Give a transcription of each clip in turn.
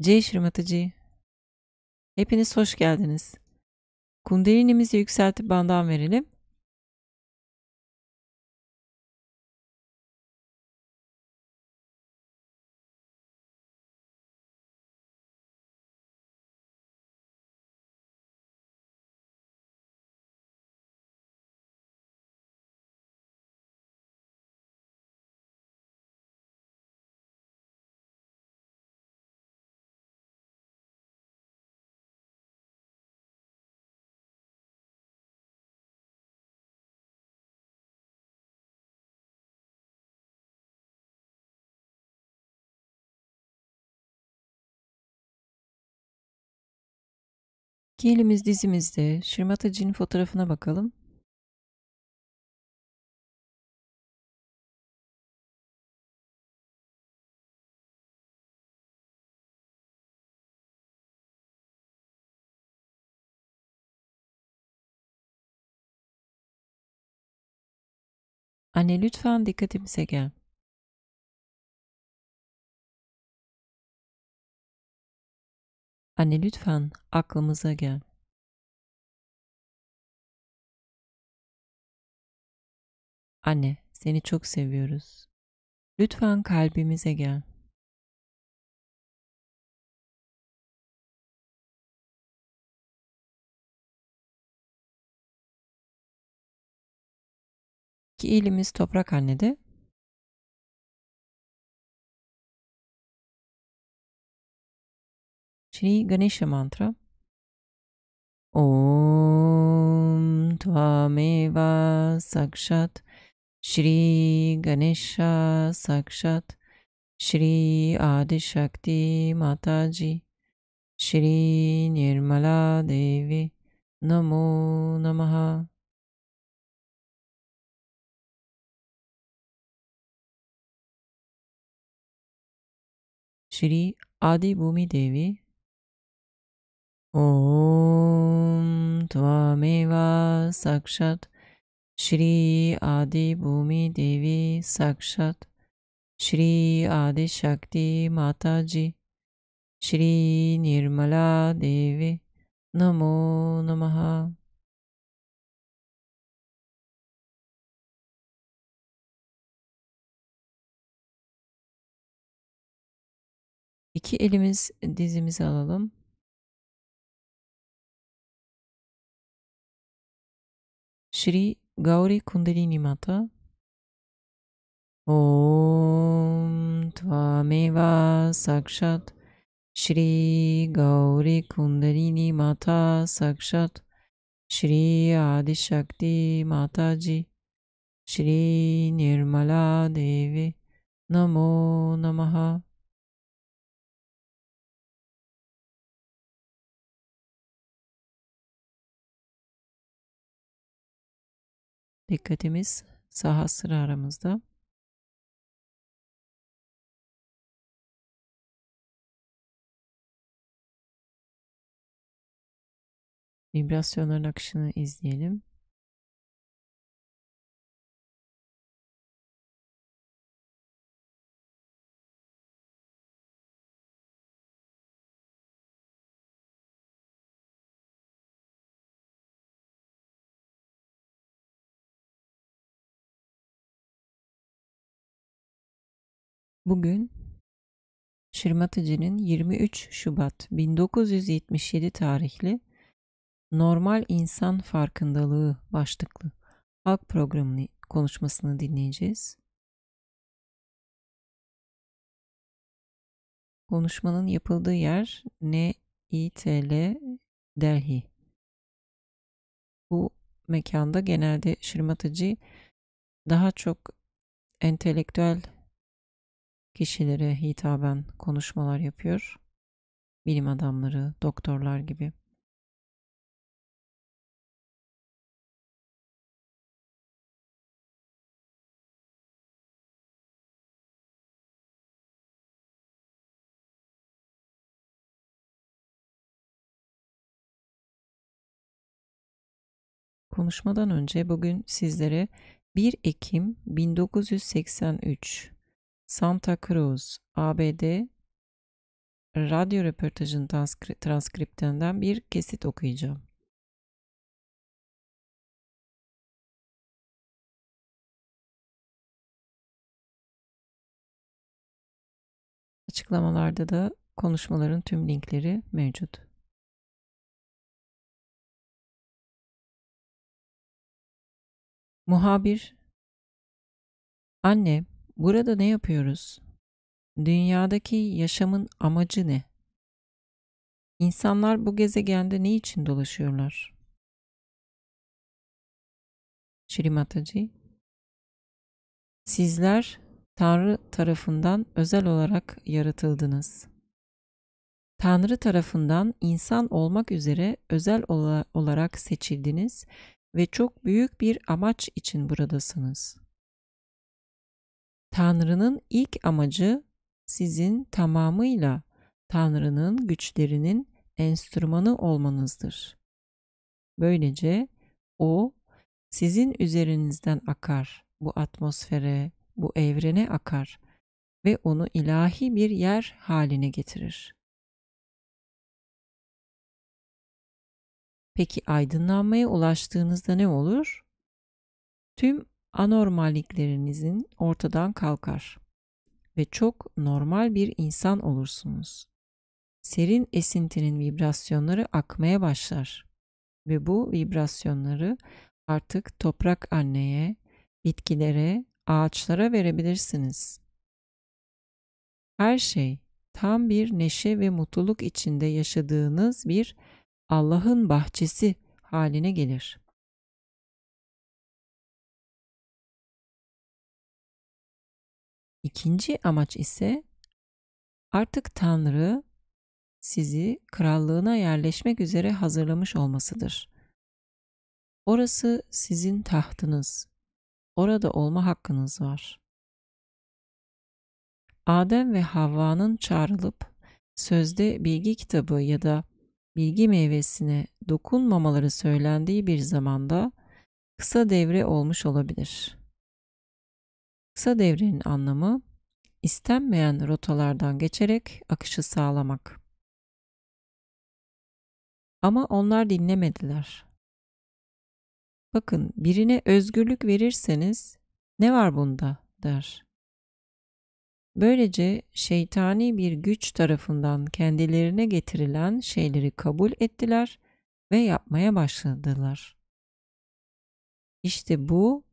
Shri Mataji. Hepiniz hoş geldiniz. Kundelinimizi yükseltip bandan verelim. İki elimiz dizimizde. Shri Mataji'nin fotoğrafına bakalım. Anne lütfen dikkatimize gel. Anne lütfen aklımıza gel. Anne, seni çok seviyoruz. Lütfen kalbimize gel. İki elimiz toprak annede. Shri Ganesha mantra. Om Tvameva Sakshat Shri Ganesha Sakshat Shri Adi Shakti Mataji Shri Nirmala Devi Namo Namaha. Shri Adi Bhumi Devi. Om Tvameva Sakshat Shri Adi Bhumi Devi Sakshat Shri Adi Shakti Mataji Shri Nirmala Devi Namo Namaha. İki elimiz dizimize alalım. Shri Gauri Kundalini Mata. Om Tvameva Sakshat Shri Gauri Kundalini Mata Sakshat Shri Adi Shakti Mataji Shri Nirmala Devi Namo Namaha. Dikkatimiz sahasrarımızda. Vibrasyonların akışını izleyelim. Bugün Shri Mataji'nin 23 Şubat 1977 tarihli Normal İnsan Farkındalığı başlıklı halk programını konuşmasını dinleyeceğiz. Konuşmanın yapıldığı yer NITL Delhi. Bu mekanda genelde Shri Mataji daha çok entelektüel kişilere hitaben konuşmalar yapıyor. Bilim adamları, doktorlar gibi. Konuşmadan önce bugün sizlere 1 Ekim 1983 Santa Cruz, ABD radyo röportajının transkriptinden bir kesit okuyacağım. Açıklamalarda da konuşmaların tüm linkleri mevcut. Muhabir: Anne, burada ne yapıyoruz? Dünyadaki yaşamın amacı ne? İnsanlar bu gezegende ne için dolaşıyorlar? Shri Mataji: Sizler Tanrı tarafından özel olarak yaratıldınız. Tanrı tarafından insan olmak üzere özel olarak seçildiniz ve çok büyük bir amaç için buradasınız. Tanrı'nın ilk amacı sizin tamamıyla Tanrı'nın güçlerinin enstrümanı olmanızdır. Böylece O, sizin üzerinizden akar, bu atmosfere, bu evrene akar ve onu ilahi bir yer haline getirir. Peki aydınlanmaya ulaştığınızda ne olur? Tüm anormalliklerinizin ortadan kalkar ve çok normal bir insan olursunuz. Serin esintinin vibrasyonları akmaya başlar ve bu vibrasyonları artık toprak anneye, bitkilere, ağaçlara verebilirsiniz. Her şey tam bir neşe ve mutluluk içinde yaşadığınız bir Allah'ın bahçesi haline gelir. İkinci amaç ise artık Tanrı sizi krallığına yerleşmek üzere hazırlamış olmasıdır. Orası sizin tahtınız. Orada olma hakkınız var. Adem ve Havva'nın çağrılıp sözde bilgi kitabı ya da bilgi meyvesine dokunmamaları söylendiği bir zamanda kısa devre olmuş olabilir. Kısa devrenin anlamı istenmeyen rotalardan geçerek akışı sağlamak. Ama onlar dinlemediler. Bakın, birine özgürlük verirseniz ne var bunda der. Böylece şeytani bir güç tarafından kendilerine getirilen şeyleri kabul ettiler ve yapmaya başladılar. İşte bu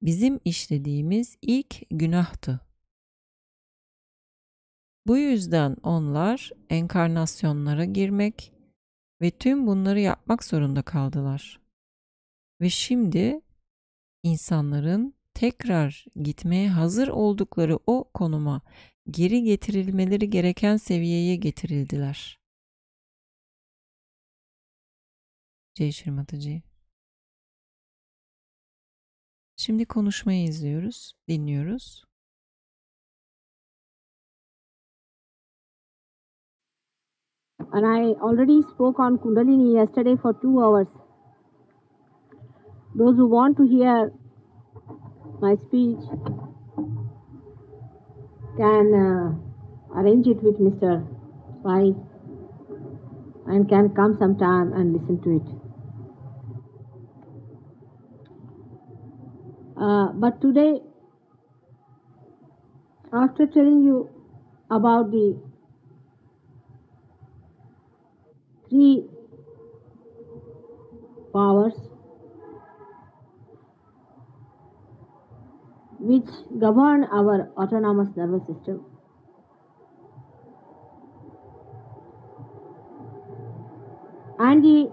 bizim işlediğimiz ilk günahtı. Bu yüzden onlar enkarnasyonlara girmek ve tüm bunları yapmak zorunda kaldılar. Ve şimdi insanların tekrar gitmeye hazır oldukları o konuma geri getirilmeleri gereken seviyeye getirildiler. Shri Mataji. Şimdi konuşmayı izliyoruz, dinliyoruz. And I already spoke on Kundalini yesterday for 2 hours. Those who want to hear my speech can arrange it with Mr. Pai and can come sometime and listen to it. But today, after telling you about the 3 powers which govern our autonomous nervous system, and the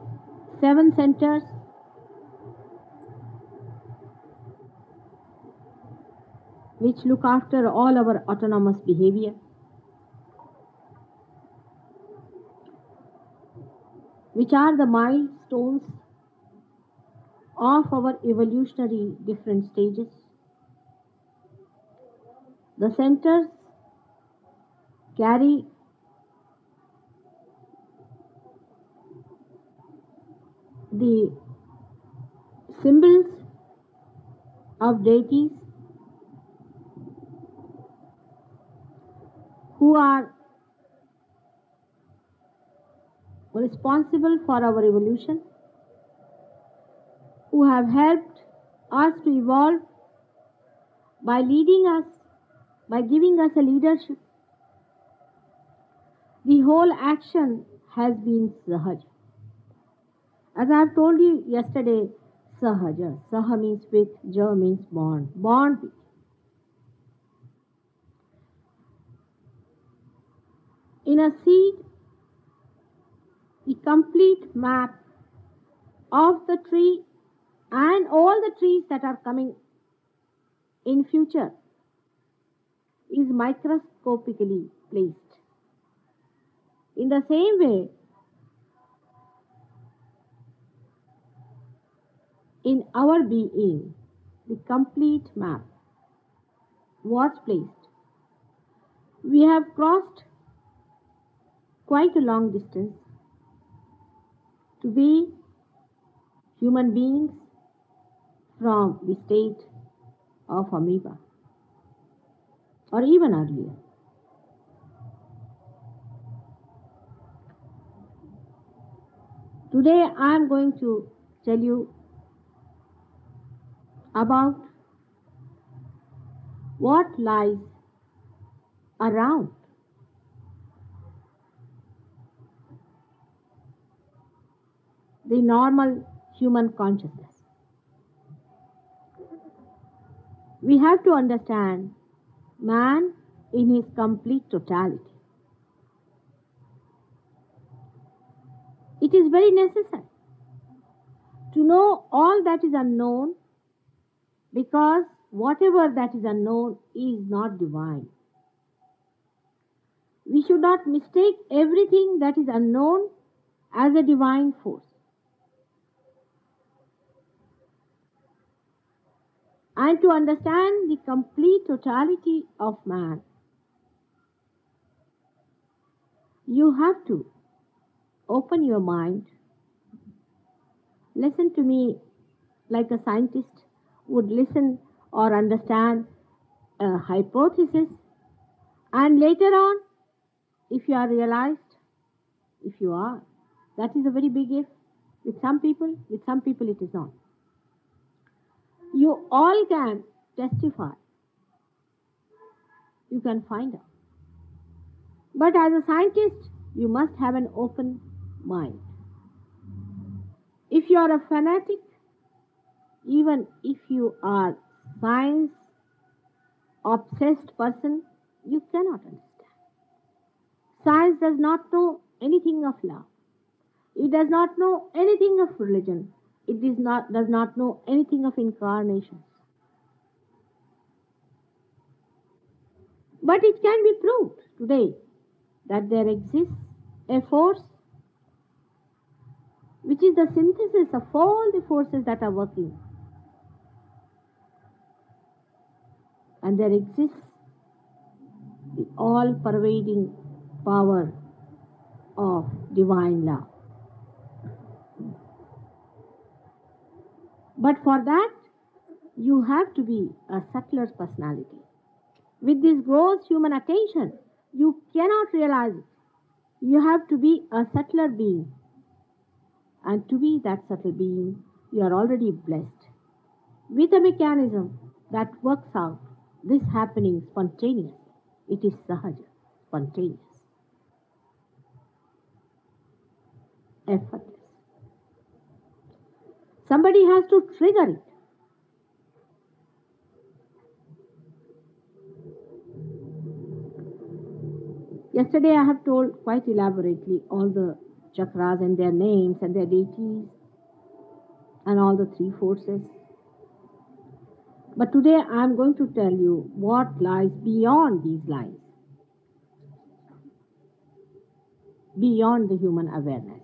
7 centers which look after all our autonomous behavior, which are the milestones of our evolutionary different stages. The centers carry the symbols of deities who are responsible for our evolution, who have helped us to evolve by leading us, by giving us a leadership. The whole action has been Sahaja. As I have told you yesterday, Sahaja. Saha means with, Ja means bond. Bond with. In a seed, the complete map of the tree and all the trees that are coming in future is microscopically placed. In the same way, in our being, the complete map was placed. We have crossed quite a long distance to be human beings from the state of amoeba, or even earlier. Today I am going to tell you about what lies around the normal human consciousness. We have to understand man in his complete totality. It is very necessary to know all that is unknown, because whatever that is unknown is not divine. We should not mistake everything that is unknown as a divine force. And to understand the complete totality of man, you have to open your mind. Listen to me like a scientist would listen or understand a hypothesis, and later on, if you are realized, if you are, that is a very big if. With some people it is not. You all can testify. You can find out. But as a scientist, you must have an open mind. If you are a fanatic, even if you are science obsessed person, you cannot understand. Science does not know anything of love. It does not know anything of religion. It does not know anything of incarnations. But it can be proved today that there exists a force which is the synthesis of all the forces that are working. And there exists the all-pervading power of divine love. But for that, you have to be a subtler personality. With this gross human attention, you cannot realize it. You have to be a subtler being. And to be that subtle being, you are already blessed with a mechanism that works out this happening spontaneously. It is Sahaja, spontaneous, effortless. Somebody has to trigger it. Yesterday I have told quite elaborately all the chakras and their names and their deities and all the three forces. But today I am going to tell you what lies beyond these lines, beyond the human awareness.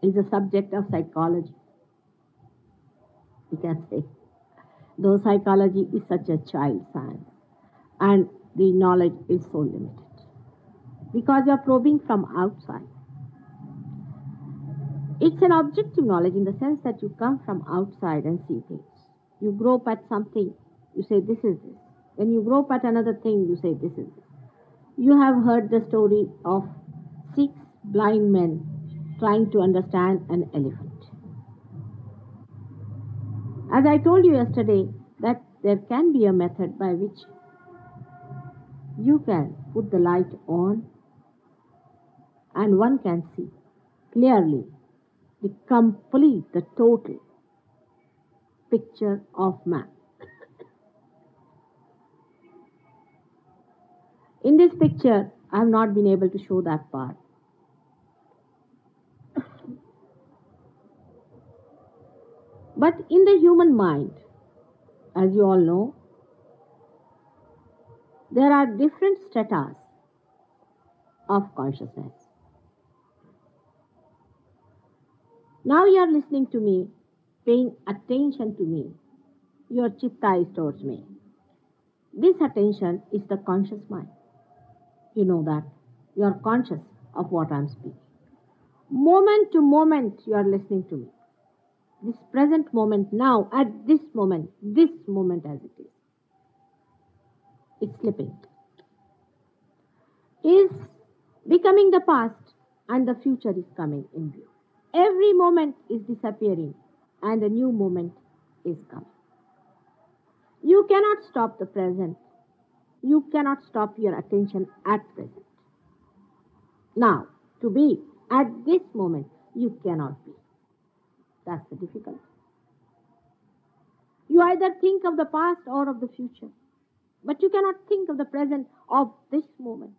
Is a subject of psychology. You can say, though psychology is such a child science and the knowledge is so limited, because you are probing from outside. It's an objective knowledge in the sense that you come from outside and see things. You grope at something, you say this is this. When you grope at another thing, you say this is this. You have heard the story of 6 blind men trying to understand an elephant. As I told you yesterday, that there can be a method by which you can put the light on and one can see clearly the complete, the total picture of man. In this picture, I have not been able to show that part. But in the human mind, as you all know, there are different stratas of consciousness. Now you are listening to me, paying attention to me. Your chitta is towards me. This attention is the conscious mind. You know that. You are conscious of what I am speaking. Moment to moment you are listening to me. This present moment now, at this moment as it is, it's slipping, is becoming the past and the future is coming in view. Every moment is disappearing and a new moment is coming. You cannot stop the present. You cannot stop your attention at present. Now, to be at this moment, you cannot be. That's the difficulty. You either think of the past or of the future, but you cannot think of the present of this moment.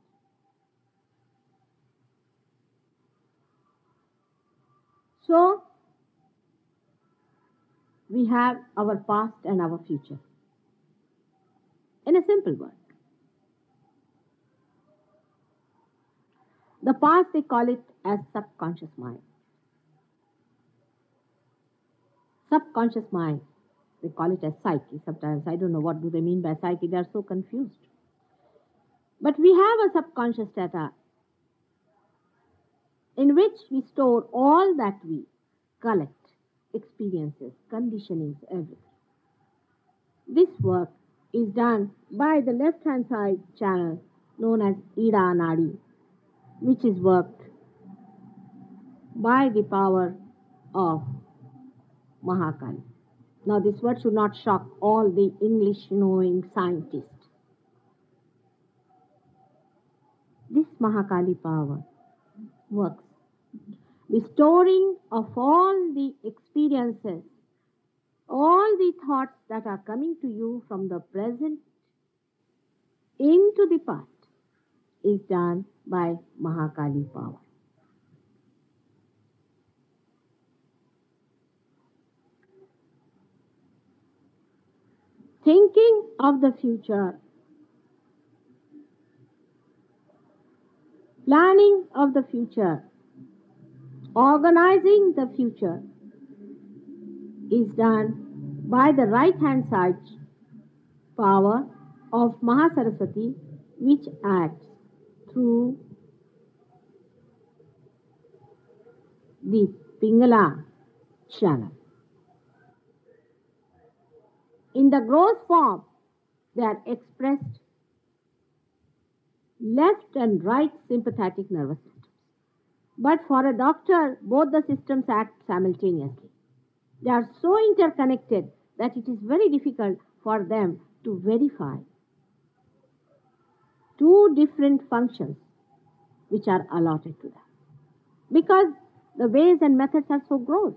So, we have our past and our future. In a simple word, the past they call it as subconscious mind. Subconscious mind, they call it as psyche. Sometimes I don't know what do they mean by psyche. They are so confused. But we have a subconscious strata in which we store all that we collect, experiences, conditionings, everything. This work is done by the left-hand side channel known as Ida Nadi, which is worked by the power of Mahakali. Now this word should not shock all the English-knowing scientists. This Mahakali power works. The storing of all the experiences, all the thoughts that are coming to you from the present into the past is done by Mahakali power. Thinking of the future, planning of the future, organizing the future is done by the right-hand side power of Mahasaraswati, which acts through the Pingala channel. In the gross form, they are expressed left and right sympathetic nervous systems. But for a doctor, both the systems act simultaneously. They are so interconnected that it is very difficult for them to verify two different functions which are allotted to them, because the ways and methods are so gross.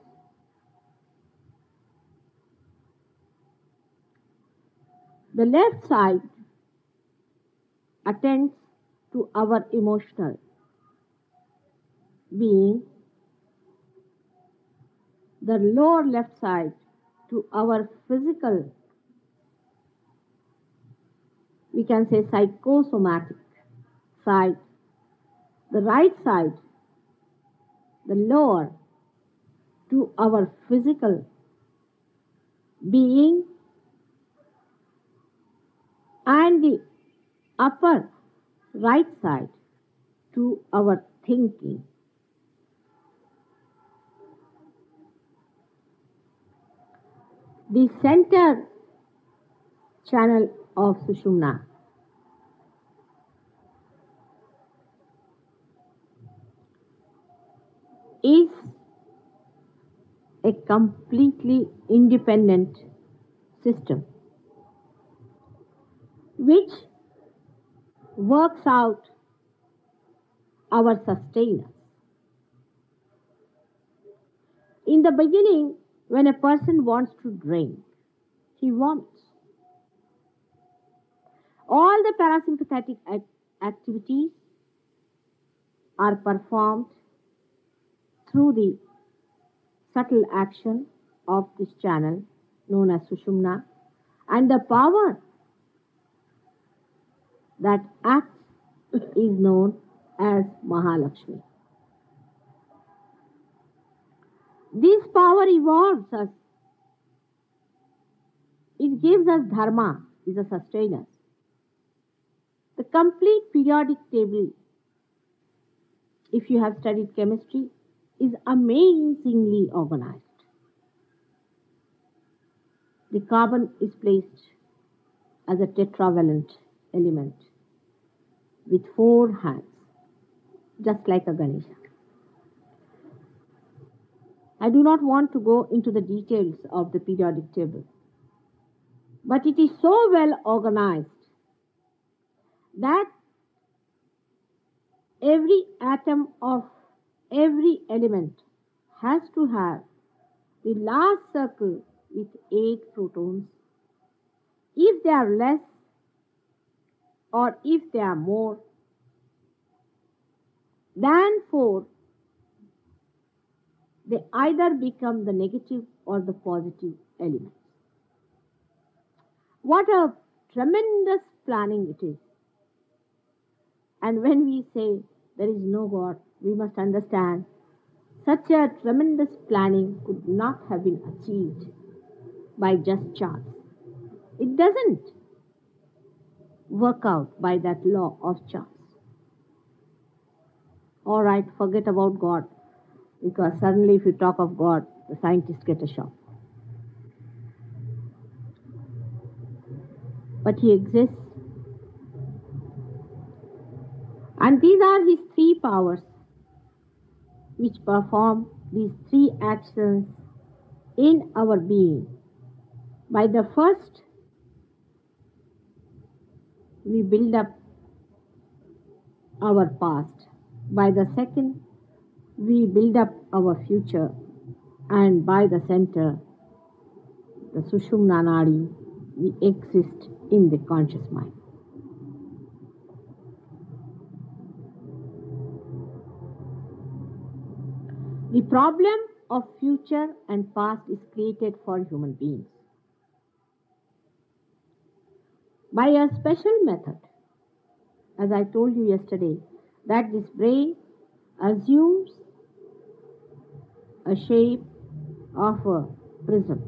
The left side attends to our emotional being, the lower left side to our physical, we can say psychosomatic side, the right side, the lower, to our physical being, and the upper right side to our thinking. The center channel of Sushumna a completely independent system which works out our sustenance. In the beginning, when a person wants to drink, he vomits. All the parasympathetic activities are performed through the subtle action of this channel known as Sushumna, and the power that acts is known as Mahalakshmi. This power evolves us. It gives us dharma, is a sustainer. The complete periodic table, if you have studied chemistry, is amazingly organized. The carbon is placed as a tetravalent element with 4 hands, just like a Ganesha. I do not want to go into the details of the periodic table, but it is so well organized that every atom of every element has to have the last circle with 8 protons. If they are less or if they are more than 4, they either become the negative or the positive elements. What a tremendous planning it is. And when we say there is no God, we must understand such a tremendous planning could not have been achieved by just chance. It doesn't work out by that law of chance. All right, forget about God, because suddenly if you talk of God, the scientists get a shock. But He exists. And these are His 3 powers which perform these 3 actions in our being. By the first, we build up our past. By the second, we build up our future. And by the center, the Sushumna Nadi, we exist in the conscious mind. The problem of future and past is created for human beings by a special method. As I told you yesterday, that this brain assumes a shape of a prism,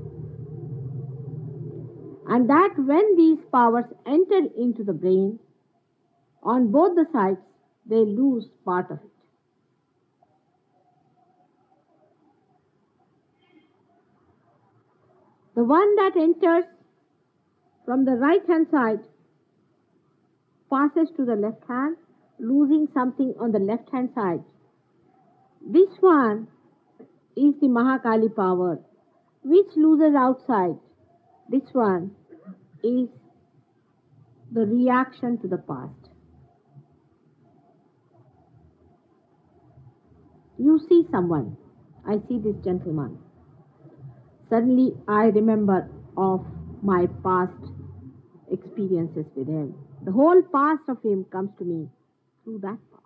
and that when these powers enter into the brain, on both the sides, they lose part of it. The one that enters from the right hand side passes to the left hand, losing something on the left hand side. This one is the Mahakali power, which loses outside. This one is the reaction to the past. You see someone, I see this gentleman. Suddenly I remember of my past experiences with him. The whole past of him comes to me through that power.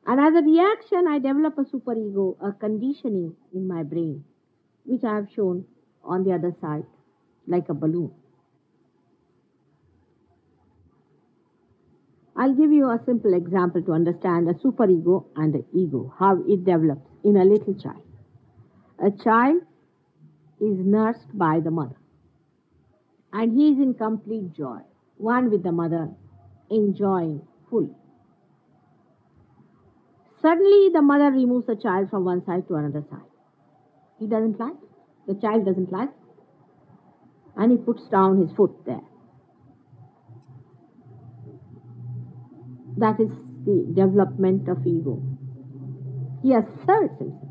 And as a reaction, I develop a superego, a conditioning in my brain, which I have shown on the other side, like a balloon. I'll give you a simple example to understand a superego and the ego, how it develops in a little child. A child is nursed by the mother, and he is in complete joy, one with the mother, enjoying fully. Suddenly, the mother removes the child from one side to another side. He doesn't like it. The child doesn't like it. And he puts down his foot there. That is the development of ego. He asserts himself.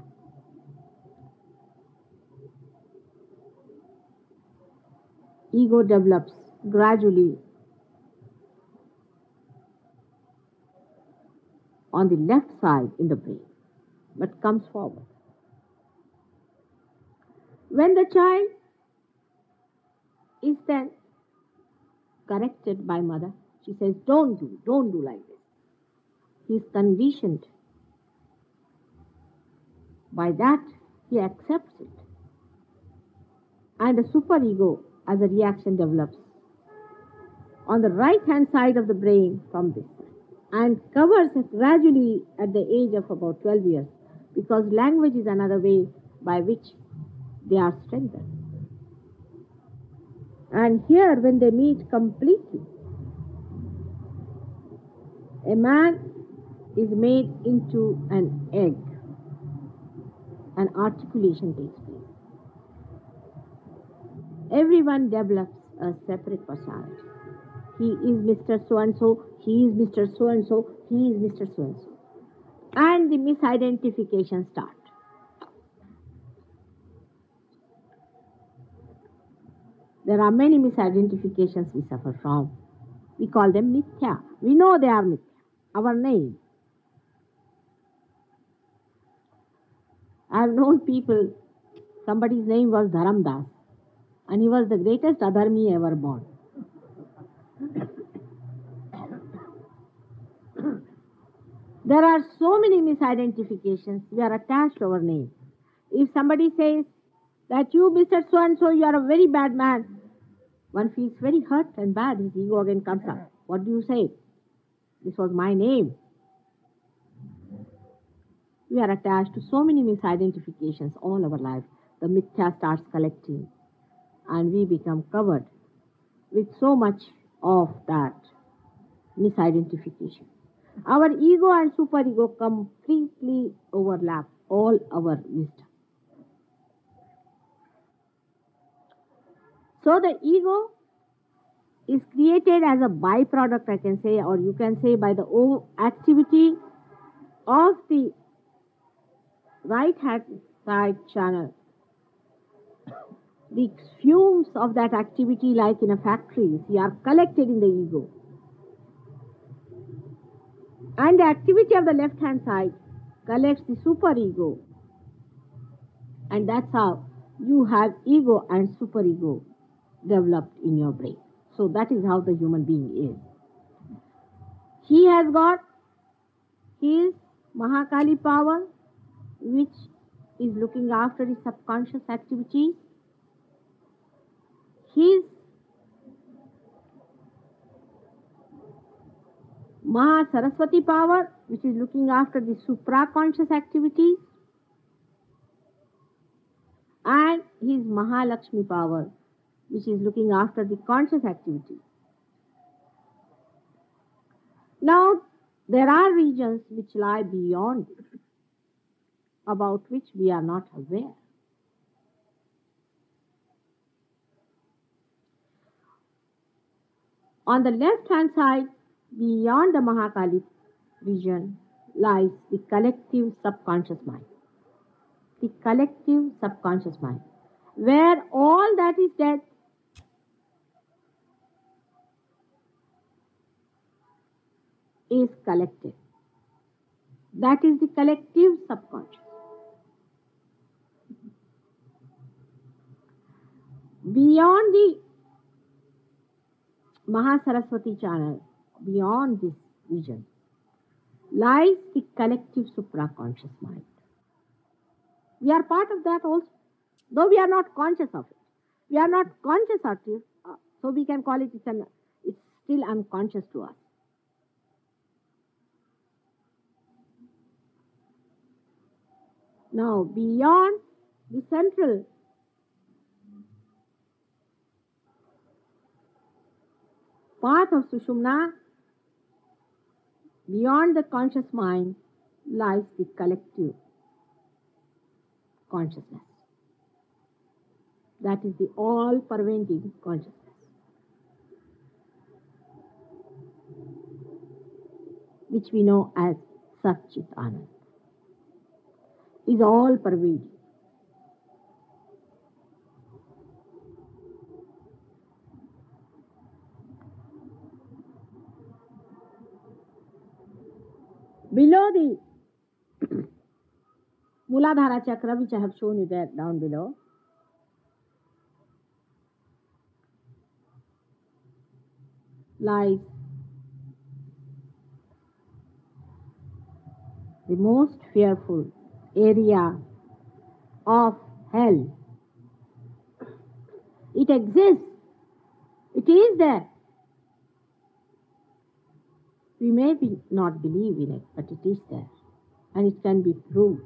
ego develops gradually on the left side in the brain, but comes forward. When the child is then corrected by mother, she says, don't do like this. He is conditioned. By that, he accepts it. And the superego, as a reaction, develops on the right-hand side of the brain from this side, and covers it gradually at the age of about 12 years, because language is another way by which they are strengthened. And here, when they meet completely, a man is made into an egg, and articulation takes place. Everyone develops a separate personality. He is Mr. So-and-so, he is Mr. So-and-so, he is Mr. So-and-so. And the misidentification starts. There are many misidentifications we suffer from. We call them mithya. We know they are mithya. Our name. I have known people, somebody's name was Dharamdas, and he was the greatest adharmi ever born. There are so many misidentifications. We are attached to our name. If somebody says that you, Mr. So-and-so, you are a very bad man, one feels very hurt and bad. His ego again comes up. What do you say? This was my name. We are attached to so many misidentifications all our life. The mithya starts collecting, and we become covered with so much of that misidentification. Our ego and superego completely overlap all our wisdom. So the ego is created as a byproduct, I can say, or you can say by the activity of the right-hand side channel. The fumes of that activity, like in a factory, they are collected in the ego. And the activity of the left-hand side collects the superego. And that's how you have ego and superego developed in your brain. So that is how the human being is. He has got his Mahakali power, which is looking after his subconscious activities. His Maha Saraswati power, which is looking after the supraconscious activities. And his Mahalakshmi power, which is looking after the conscious activities. Now, there are regions which lie beyond this, about which we are not aware. On the left-hand side, beyond the Mahakali region, lies the collective subconscious mind. The collective subconscious mind, where all that is dead is collected. That is the collective subconscious. Beyond the Mahasaraswati channel, beyond this region, lies the collective supraconscious mind. We are part of that also, though we are not conscious of it. We are not conscious of it, so we can call it, it's still unconscious to us. Now, beyond the central path of Sushumna, beyond the conscious mind, lies the collective consciousness. That is the all-pervading consciousness. Which we know as Satchit Anand. Is all-pervading. Below the Muladhara chakra, which I have shown you there down below, lies the most fearful area of hell. It exists. It is there. We may not believe in it, but it is there. And it can be proved.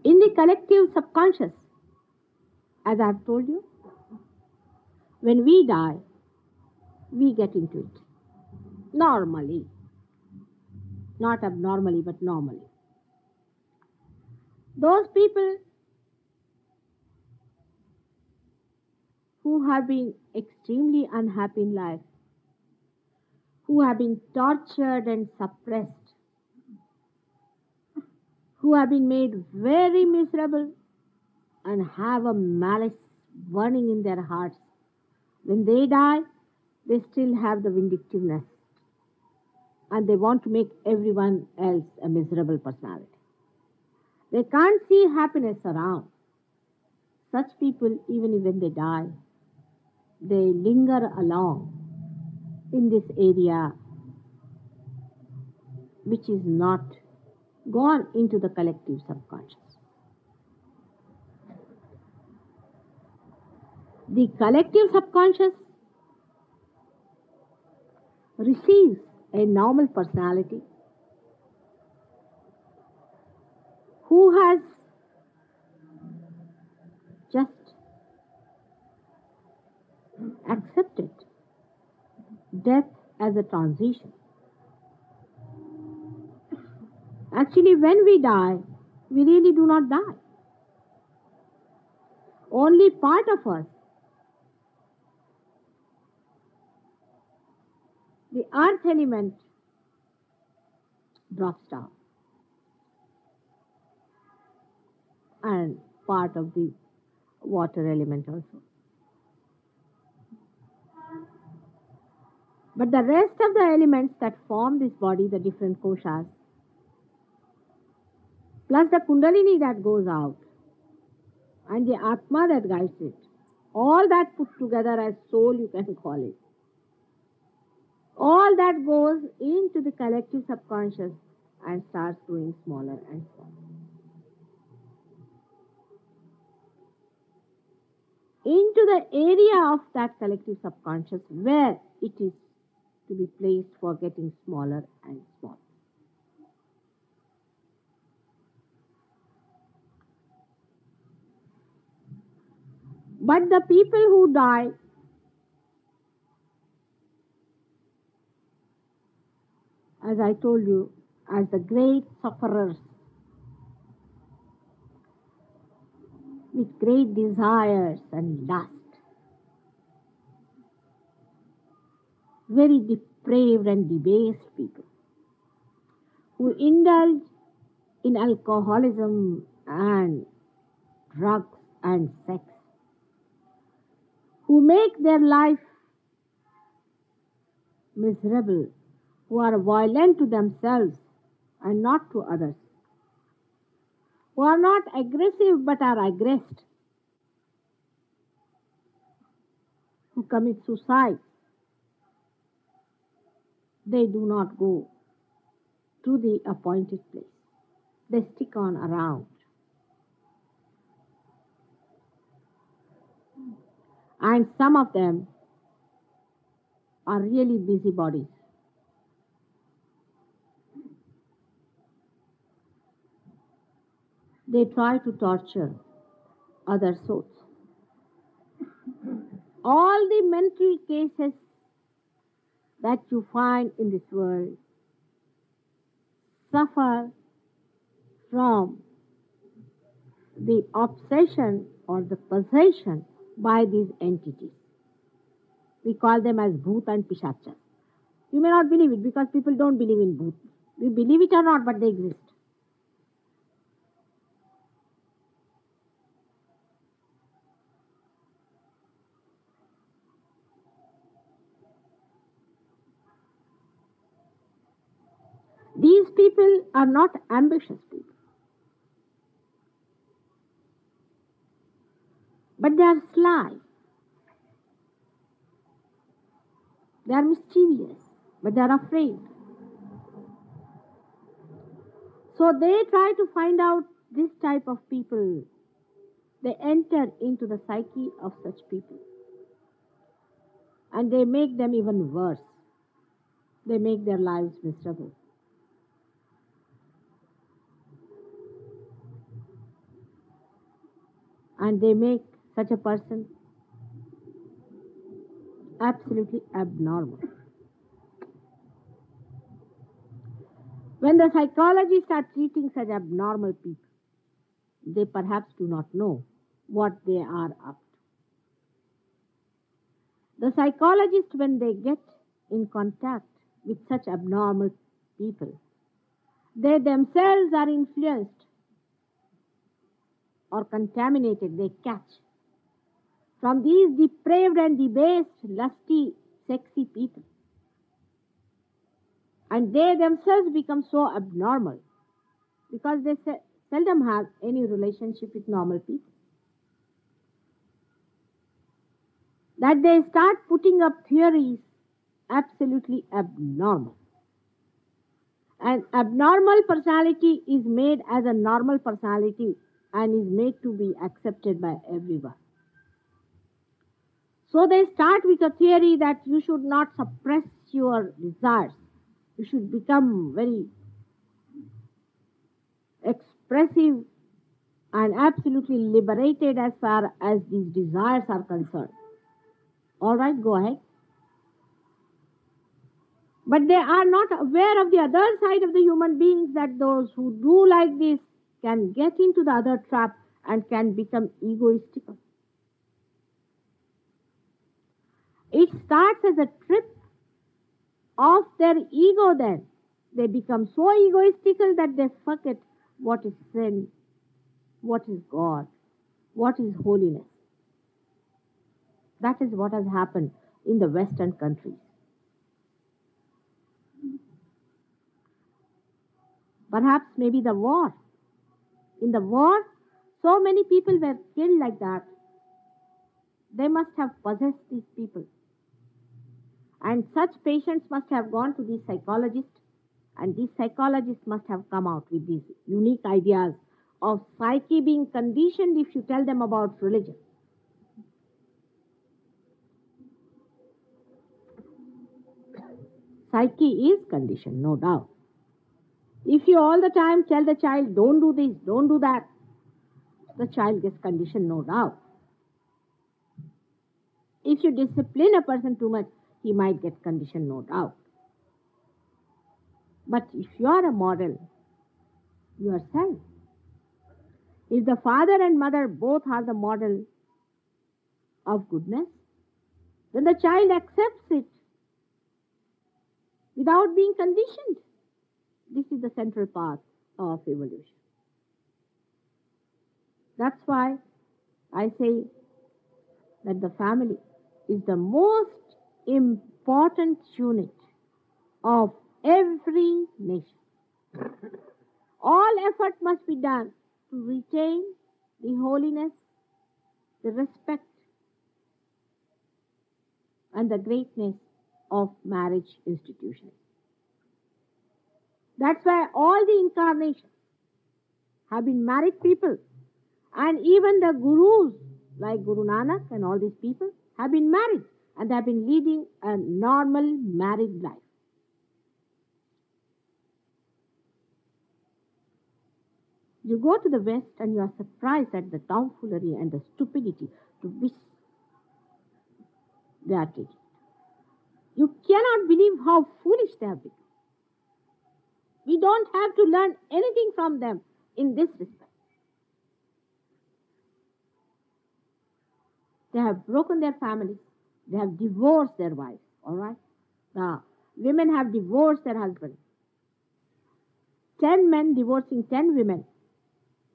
In the collective subconscious, as I have told you, when we die, we get into it. Normally. Not abnormally, but normally. Those people who have been extremely unhappy in life, who have been tortured and suppressed, who have been made very miserable and have a malice burning in their hearts, when they die, they still have the vindictiveness and they want to make everyone else a miserable personality. They can't see happiness around. Such people, even when they die, they linger along in this area which is not gone into the collective subconscious. The collective subconscious receives a normal personality who has just accepted death as a transition. Actually, when we die, we really do not die. Only part of us, the earth element, drops down, and part of the water element also. But the rest of the elements that form this body, the different koshas, plus the kundalini that goes out, and the atma that guides it, all that put together as soul, you can call it, all that goes into the collective subconscious and starts growing smaller and smaller. Into the area of that collective subconscious where it is to be placed for getting smaller and smaller. But the people who die as I told you, as the great sufferers with great desires and lust, very depraved and debased people who indulge in alcoholism and drugs and sex, who make their life miserable, who are violent to themselves and not to others, who are not aggressive but are aggressed, who commit suicide. They do not go to the appointed place. They stick on around. And some of them are really busybodies. They try to torture other souls. All the mental cases that you find in this world suffer from the obsession or the possession by these entities. We call them as bhoot and pishachas. You may not believe it because people don't believe in bhoot. We believe it or not, but they exist. These people are not ambitious people, but they are sly. They are mischievous, but they are afraid. So they try to find out this type of people. They enter into the psyche of such people. And they make them even worse. They make their lives miserable. And they make such a person absolutely abnormal. When the psychologists are treating such abnormal people, they perhaps do not know what they are up to. The psychologists, when they get in contact with such abnormal people, they themselves are influenced or contaminated, they catch from these depraved and debased, lusty, sexy people. And they themselves become so abnormal because they seldom have any relationship with normal people, that they start putting up theories absolutely abnormal. An abnormal personality is made as a normal personality and is made to be accepted by everyone. So they start with a theory that you should not suppress your desires. You should become very expressive and absolutely liberated as far as these desires are concerned. All right, go ahead. But they are not aware of the other side of the human beings, that those who do like this can get into the other trap and can become egoistical. It starts as a trip of their ego then. They become so egoistical that they forget what is sin, what is God, what is holiness. That is what has happened in the Western countries. Perhaps maybe the war. In the war, so many people were killed like that. They must have possessed these people. And such patients must have gone to these psychologists, and these psychologists must have come out with these unique ideas of psyche being conditioned if you tell them about religion. Psyche is conditioned, no doubt. If you all the time tell the child, don't do this, don't do that, the child gets conditioned, no doubt. If you discipline a person too much, he might get conditioned, no doubt. But if you are a model yourself, if the father and mother both are the model of goodness, then the child accepts it without being conditioned. This is the central path of evolution. That's why I say that the family is the most important unit of every nation. All effort must be done to retain the holiness, the respect, and the greatness of marriage institutions. That's why all the incarnations have been married people, and even the gurus like Guru Nanak and all these people have been married, and they have been leading a normal married life. You go to the West and you are surprised at the tomfoolery and the stupidity to which they are taken. You cannot believe how foolish they have become. We don't have to learn anything from them in this respect. They have broken their families. They have divorced their wives, all right? The women have divorced their husbands. 10 men divorcing 10 women,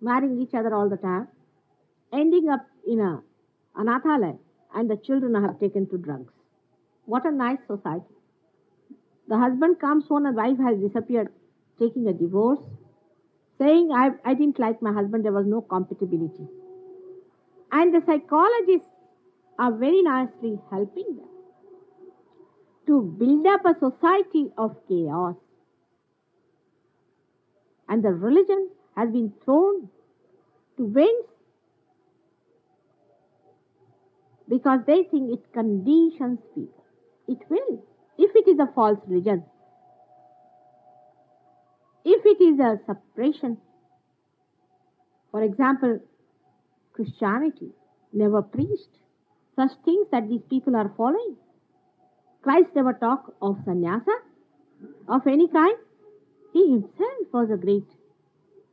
marrying each other all the time, ending up in a anathalaya, and the children have taken to drugs. What a nice society. The husband comes home and wife has disappeared, taking a divorce, saying, I didn't like my husband, there was no compatibility. And the psychologists are very nicely helping them to build up a society of chaos. And the religion has been thrown to winds because they think it conditions people. It will, if it is a false religion. If it is a suppression. For example, Christianity never preached such things that these people are following. Christ never talked of sannyasa of any kind. He himself was a great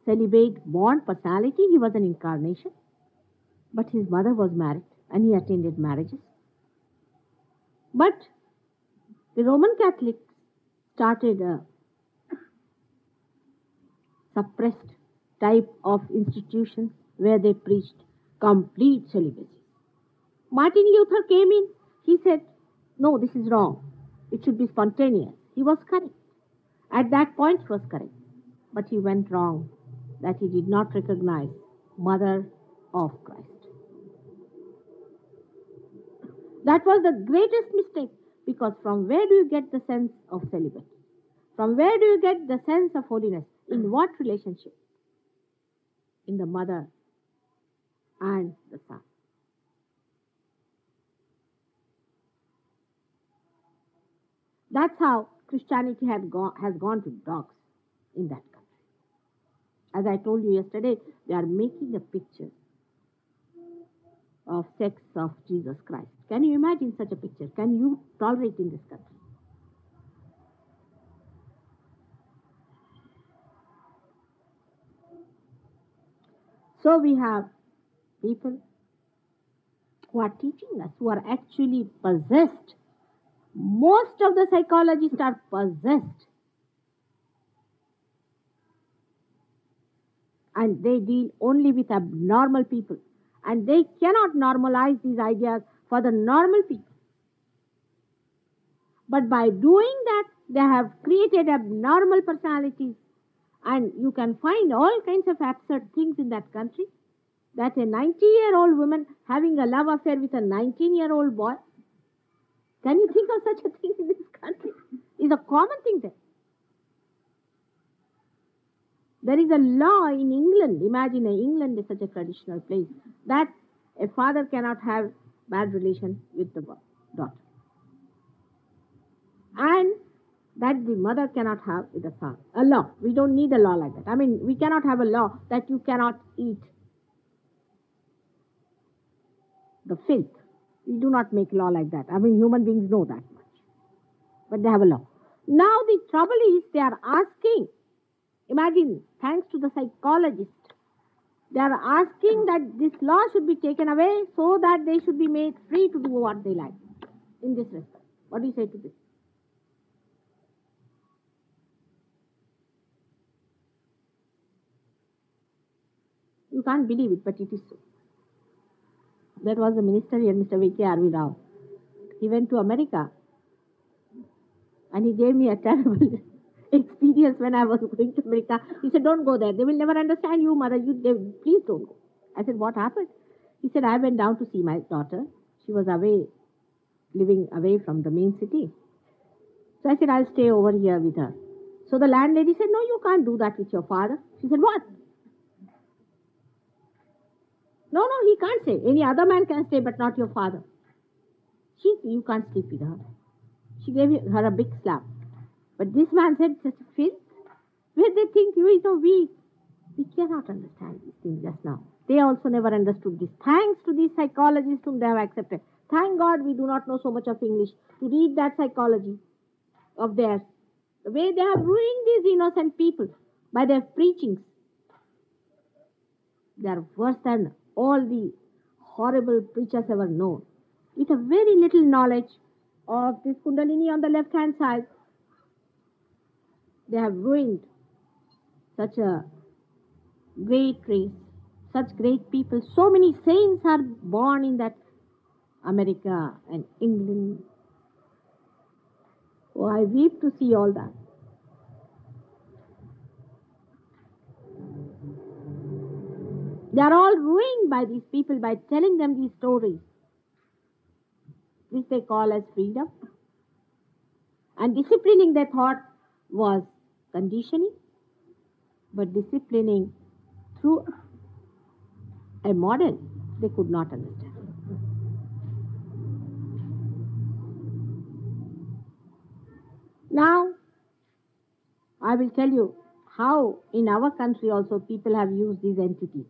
celibate, born personality. He was an incarnation. But his mother was married and he attended marriages. But the Roman Catholics started a suppressed type of institutions where they preached complete celibacy. Martin Luther came in. He said, no, this is wrong. It should be spontaneous. He was correct. At that point, he was correct. But he went wrong, that he did not recognize Mother of Christ. That was the greatest mistake, because from where do you get the sense of celibacy? From where do you get the sense of holiness? In what relationship? In the mother and the son. That's how Christianity has gone to dogs in that country. As I told you yesterday, they are making a picture of sex of Jesus Christ. Can you imagine such a picture? Can you tolerate in this country? So we have people who are teaching us, who are actually possessed. Most of the psychologists are possessed. And they deal only with abnormal people. And they cannot normalize these ideas for the normal people. But by doing that, they have created abnormal personalities. And you can find all kinds of absurd things in that country. That a 90-year-old woman having a love affair with a 19-year-old boy. Can you think of such a thing in this country? It's a common thing there. There is a law in England, imagine England is such a traditional place, that a father cannot have bad relation with the daughter. And that the mother cannot have with the son. A law. We don't need a law like that. I mean, we cannot have a law that you cannot eat the filth. We do not make law like that. I mean, human beings know that much. But they have a law. Now the trouble is they are asking, imagine, thanks to the psychologist, they are asking that this law should be taken away so that they should be made free to do what they like in this respect. What do you say to this? You can't believe it, but it is so. There was a minister here, Mr. V.K. R.V. Rao. He went to America and he gave me a terrible experience when I was going to America. He said, don't go there. They will never understand you, mother. Please don't go. I said, what happened? He said, I went down to see my daughter. She was away, living away from the main city. So I said, I'll stay over here with her. So the landlady said, no, you can't do that with your father. She said, what? No, he can't stay. Any other man can stay, but not your father. You can't sleep with her. She gave her a big slap. But this man said, such a filth. Where they think, we cannot understand these things just now. They also never understood this. Thanks to these psychologists whom they have accepted. Thank God we do not know so much of English to read that psychology of theirs. The way they have ruined these innocent people by their preachings. They are worse than all the horrible preachers ever known. With a very little knowledge of this Kundalini on the left-hand side, they have ruined such a great race, such great people. So many saints are born in that America and England. Oh, I weep to see all that. They are all ruined by these people by telling them these stories, which they call as freedom. And disciplining their thought was conditioning, but disciplining through a model they could not understand. Now, I will tell you how in our country also people have used these entities.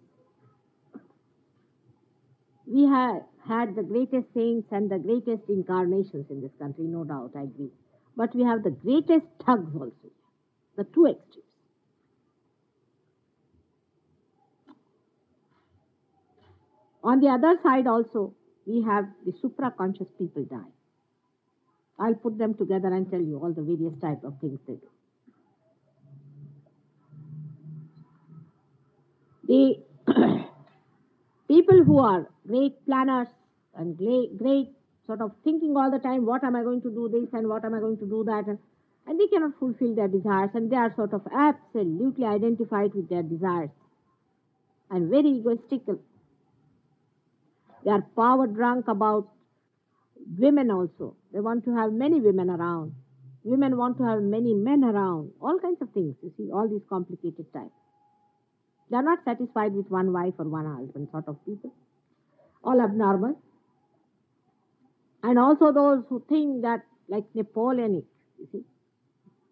We have had the greatest saints and the greatest incarnations in this country, no doubt, I agree. But we have the greatest thugs also, the two extremes. On the other side also, we have the supraconscious people die. I'll put them together and tell you all the various types of things they do. The people who are great planners and great sort of thinking all the time, what am I going to do this and what am I going to do that, and they cannot fulfill their desires, and they are sort of absolutely identified with their desires and very egoistical. They are power drunk about women also. They want to have many women around. Women want to have many men around. All kinds of things, you see, all these complicated types. They are not satisfied with one wife or one husband sort of people. All abnormal. And also those who think that, like Napoleonic, you see,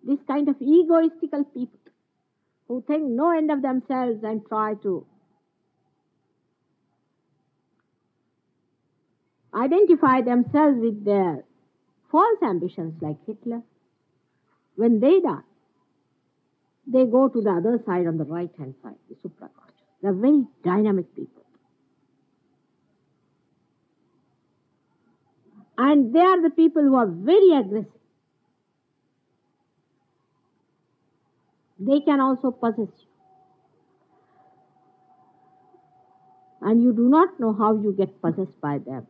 this kind of egoistical people who think no end of themselves and try to identify themselves with their false ambitions like Hitler. When they die, they go to the other side on the right-hand side, the supraconscious. They are very dynamic people. And they are the people who are very aggressive. They can also possess you. And you do not know how you get possessed by them.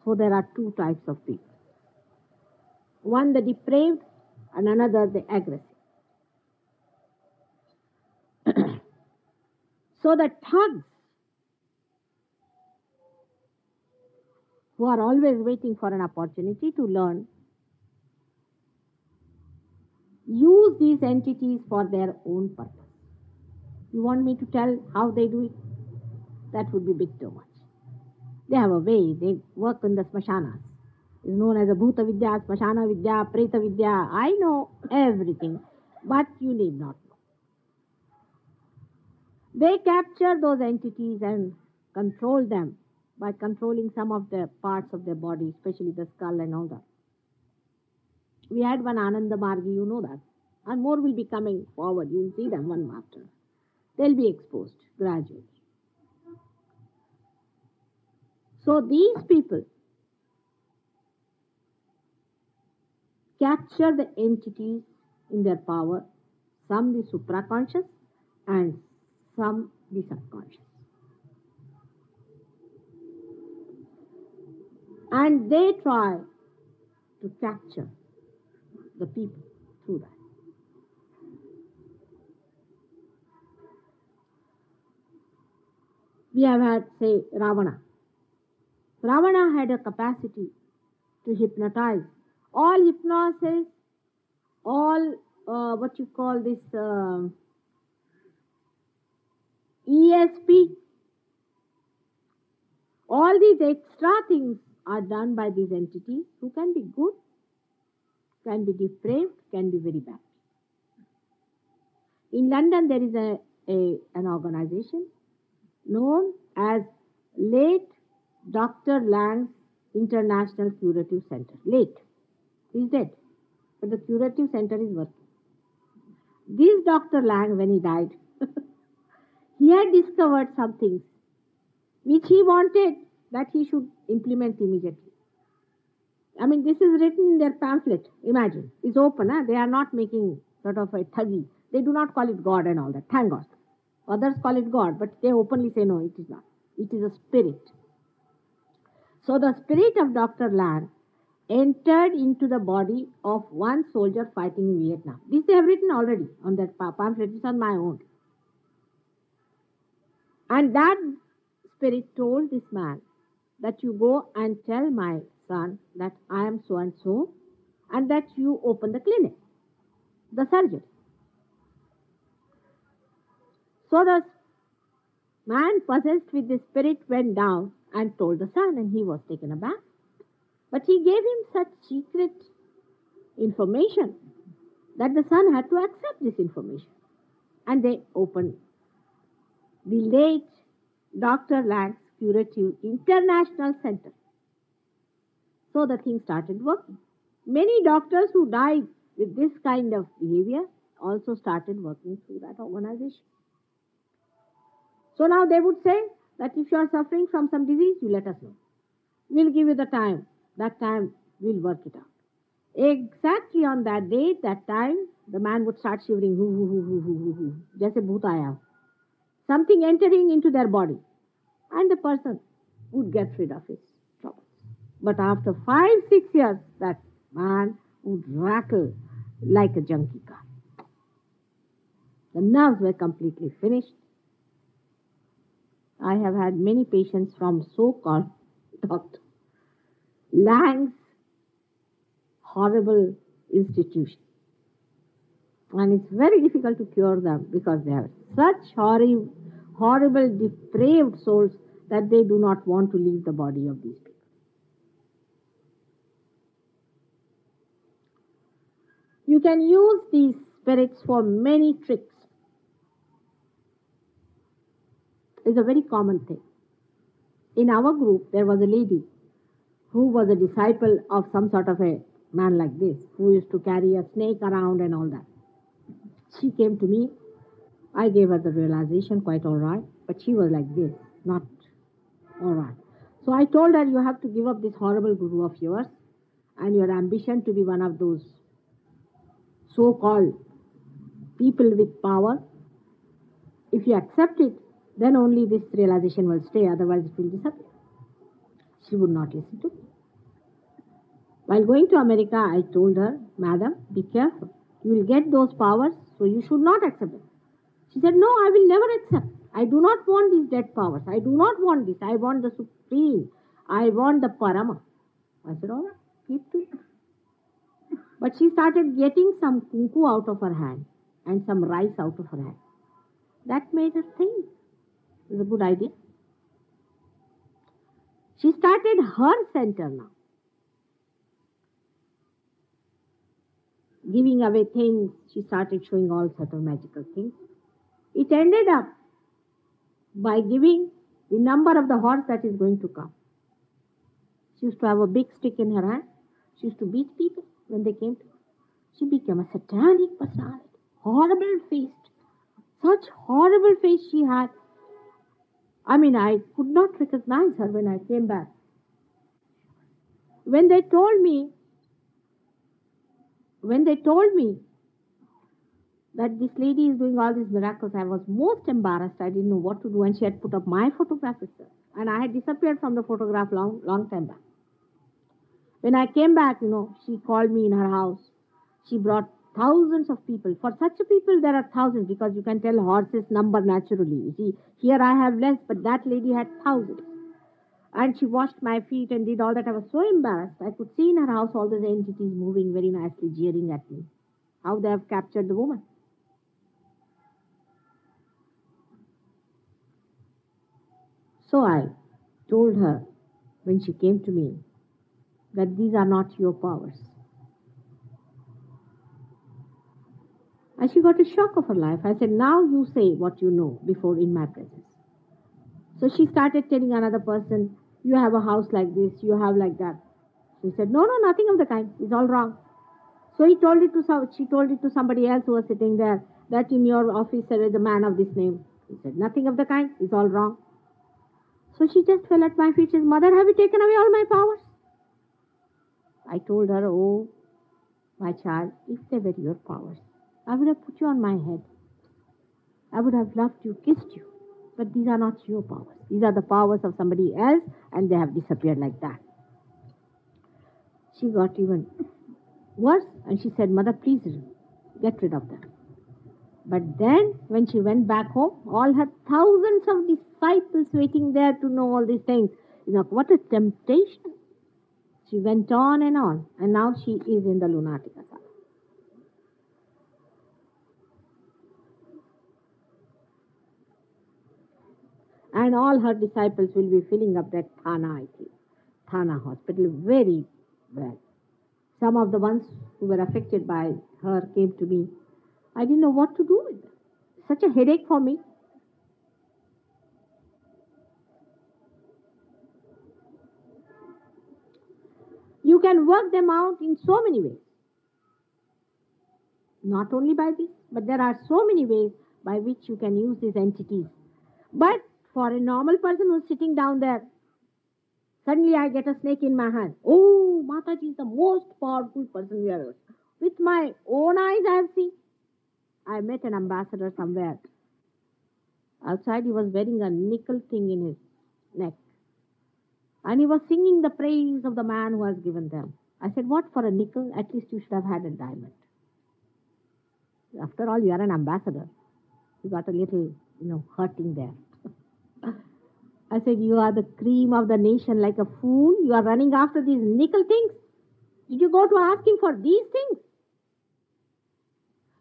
So there are two types of people. One the depraved and another the aggressive. So the thugs who are always waiting for an opportunity to learn use these entities for their own purpose. You want me to tell how they do it? That would be bit too much. They have a way. They work in the smashanas. It's known as a Bhuta Vidya, Smashana Vidya, Preta Vidya. I know everything, but you need not know. They capture those entities and control them by controlling some of the parts of their body, especially the skull and all that. We had one Ananda Margi, you know that. And more will be coming forward. You will see them one after. They'll be exposed gradually. So these people capture the entities in their power, some the supraconscious and some the subconscious. And they try to capture the people through that. We have had, say, Ravana. Ravana had a capacity to hypnotize. All hypnosis, all what you call this ESP, all these extra things are done by these entities who can be good, can be depraved, can be very bad. In London there is an organization known as Late Dr. Lang's International Curative Center. Late. He's dead. But the curative center is working. This Dr. Lang, when he died, he had discovered some things which he wanted that he should implement immediately. I mean, this is written in their pamphlet. Imagine. It's open. They are not making sort of a thuggy. They do not call it God and all that. Thank God. Others call it God, but they openly say, no, it is not. It is a spirit. So the spirit of Dr. Land entered into the body of one soldier fighting in Vietnam. This they have written already on that pamphlet. It's on my own. And that spirit told this man that you go and tell my son that I am so and so, and that you open the clinic, the surgery. So the man possessed with the spirit went down and told the son, and he was taken aback. But he gave him such secret information that the son had to accept this information. And they opened the late Dr. Lang's Curative International Center. So the thing started working. Many doctors who died with this kind of behavior also started working through that organization. So now they would say that if you are suffering from some disease, you let us know. We'll give you the time. That time, we'll work it out. Exactly on that date, that time, the man would start shivering. Jaise bhoot aaya. Something entering into their body. And the person would get rid of his troubles. But after 5-6 years, that man would rattle like a junkie car. The nerves were completely finished. I have had many patients from so-called Dr. Lang's horrible institution. And it's very difficult to cure them because they are such horrible, depraved souls that they do not want to leave the body of these people. You can use these spirits for many tricks. It's a very common thing. In our group, there was a lady who was a disciple of some sort of a man like this, who used to carry a snake around and all that. She came to me. I gave her the realization, quite all right, but she was like this, not all right. So I told her, you have to give up this horrible guru of yours and your ambition to be one of those so-called people with power. If you accept it, then only this realization will stay, otherwise it will disappear. She would not listen to me. While going to America, I told her, Madam, be careful. You will get those powers, so you should not accept them. She said, no, I will never accept. I do not want these dead powers. I do not want this. I want the Supreme. I want the Parama. I said, all right, keep to it. But she started getting some kunku out of her hand and some rice out of her hand. That made her think. It was a good idea. She started her center now. Giving away things, she started showing all sorts of magical things. It ended up by giving the number of the horse that is going to come. She used to have a big stick in her hand. She used to beat people when they came to her. She became a satanic personality. Horrible faced. Such horrible face she had. I mean, I could not recognize her when I came back. When they told me that this lady is doing all these miracles, I was most embarrassed. I didn't know what to do, and she had put up my photograph with her. And I had disappeared from the photograph long time back. When I came back, she called me in her house. She brought thousands of people. For such a people, there are thousands, because you can tell horses number naturally. You see, here I have less, but that lady had thousands. And she washed my feet and did all that. I was so embarrassed. I could see in her house all those entities moving very nicely, jeering at me. How they have captured the woman. So I told her, when she came to me, that these are not your powers. And she got a shock of her life. I said, now you say what you know before in my presence. So she started telling another person, you have a house like this, you have like that. She said, no, nothing of the kind. It's all wrong. So she told it to somebody else who was sitting there, that in your office there is a man of this name. He said, nothing of the kind. It's all wrong. So she just fell at my feet. She said, Mother, have you taken away all my powers? I told her, oh, my child, if they were your powers, I would have put you on my head. I would have loved you, kissed you. But these are not your powers. These are the powers of somebody else, and they have disappeared like that. She got even worse, and she said, Mother, please get rid of them. But then, when she went back home, all her thousands of disciples waiting there to know all these things. You know, what a temptation. She went on, and now she is in the lunatic asylum. And all her disciples will be filling up that Thana hospital very well. Some of the ones who were affected by her came to me. I didn't know what to do with them. Such a headache for me. You can work them out in so many ways. Not only by this, but there are so many ways by which you can use these entities. But for a normal person who's sitting down there, suddenly I get a snake in my hand. Oh, Mataji is the most powerful person we ever. With my own eyes I have seen. I met an ambassador somewhere. Outside he was wearing a nickel thing in his neck. And he was singing the praise of the man who has given them. I said, what for a nickel? At least you should have had a diamond. After all, you are an ambassador. You got a little, hurting there. I said, you are the cream of the nation like a fool. You are running after these nickel things. Did you go to ask him for these things?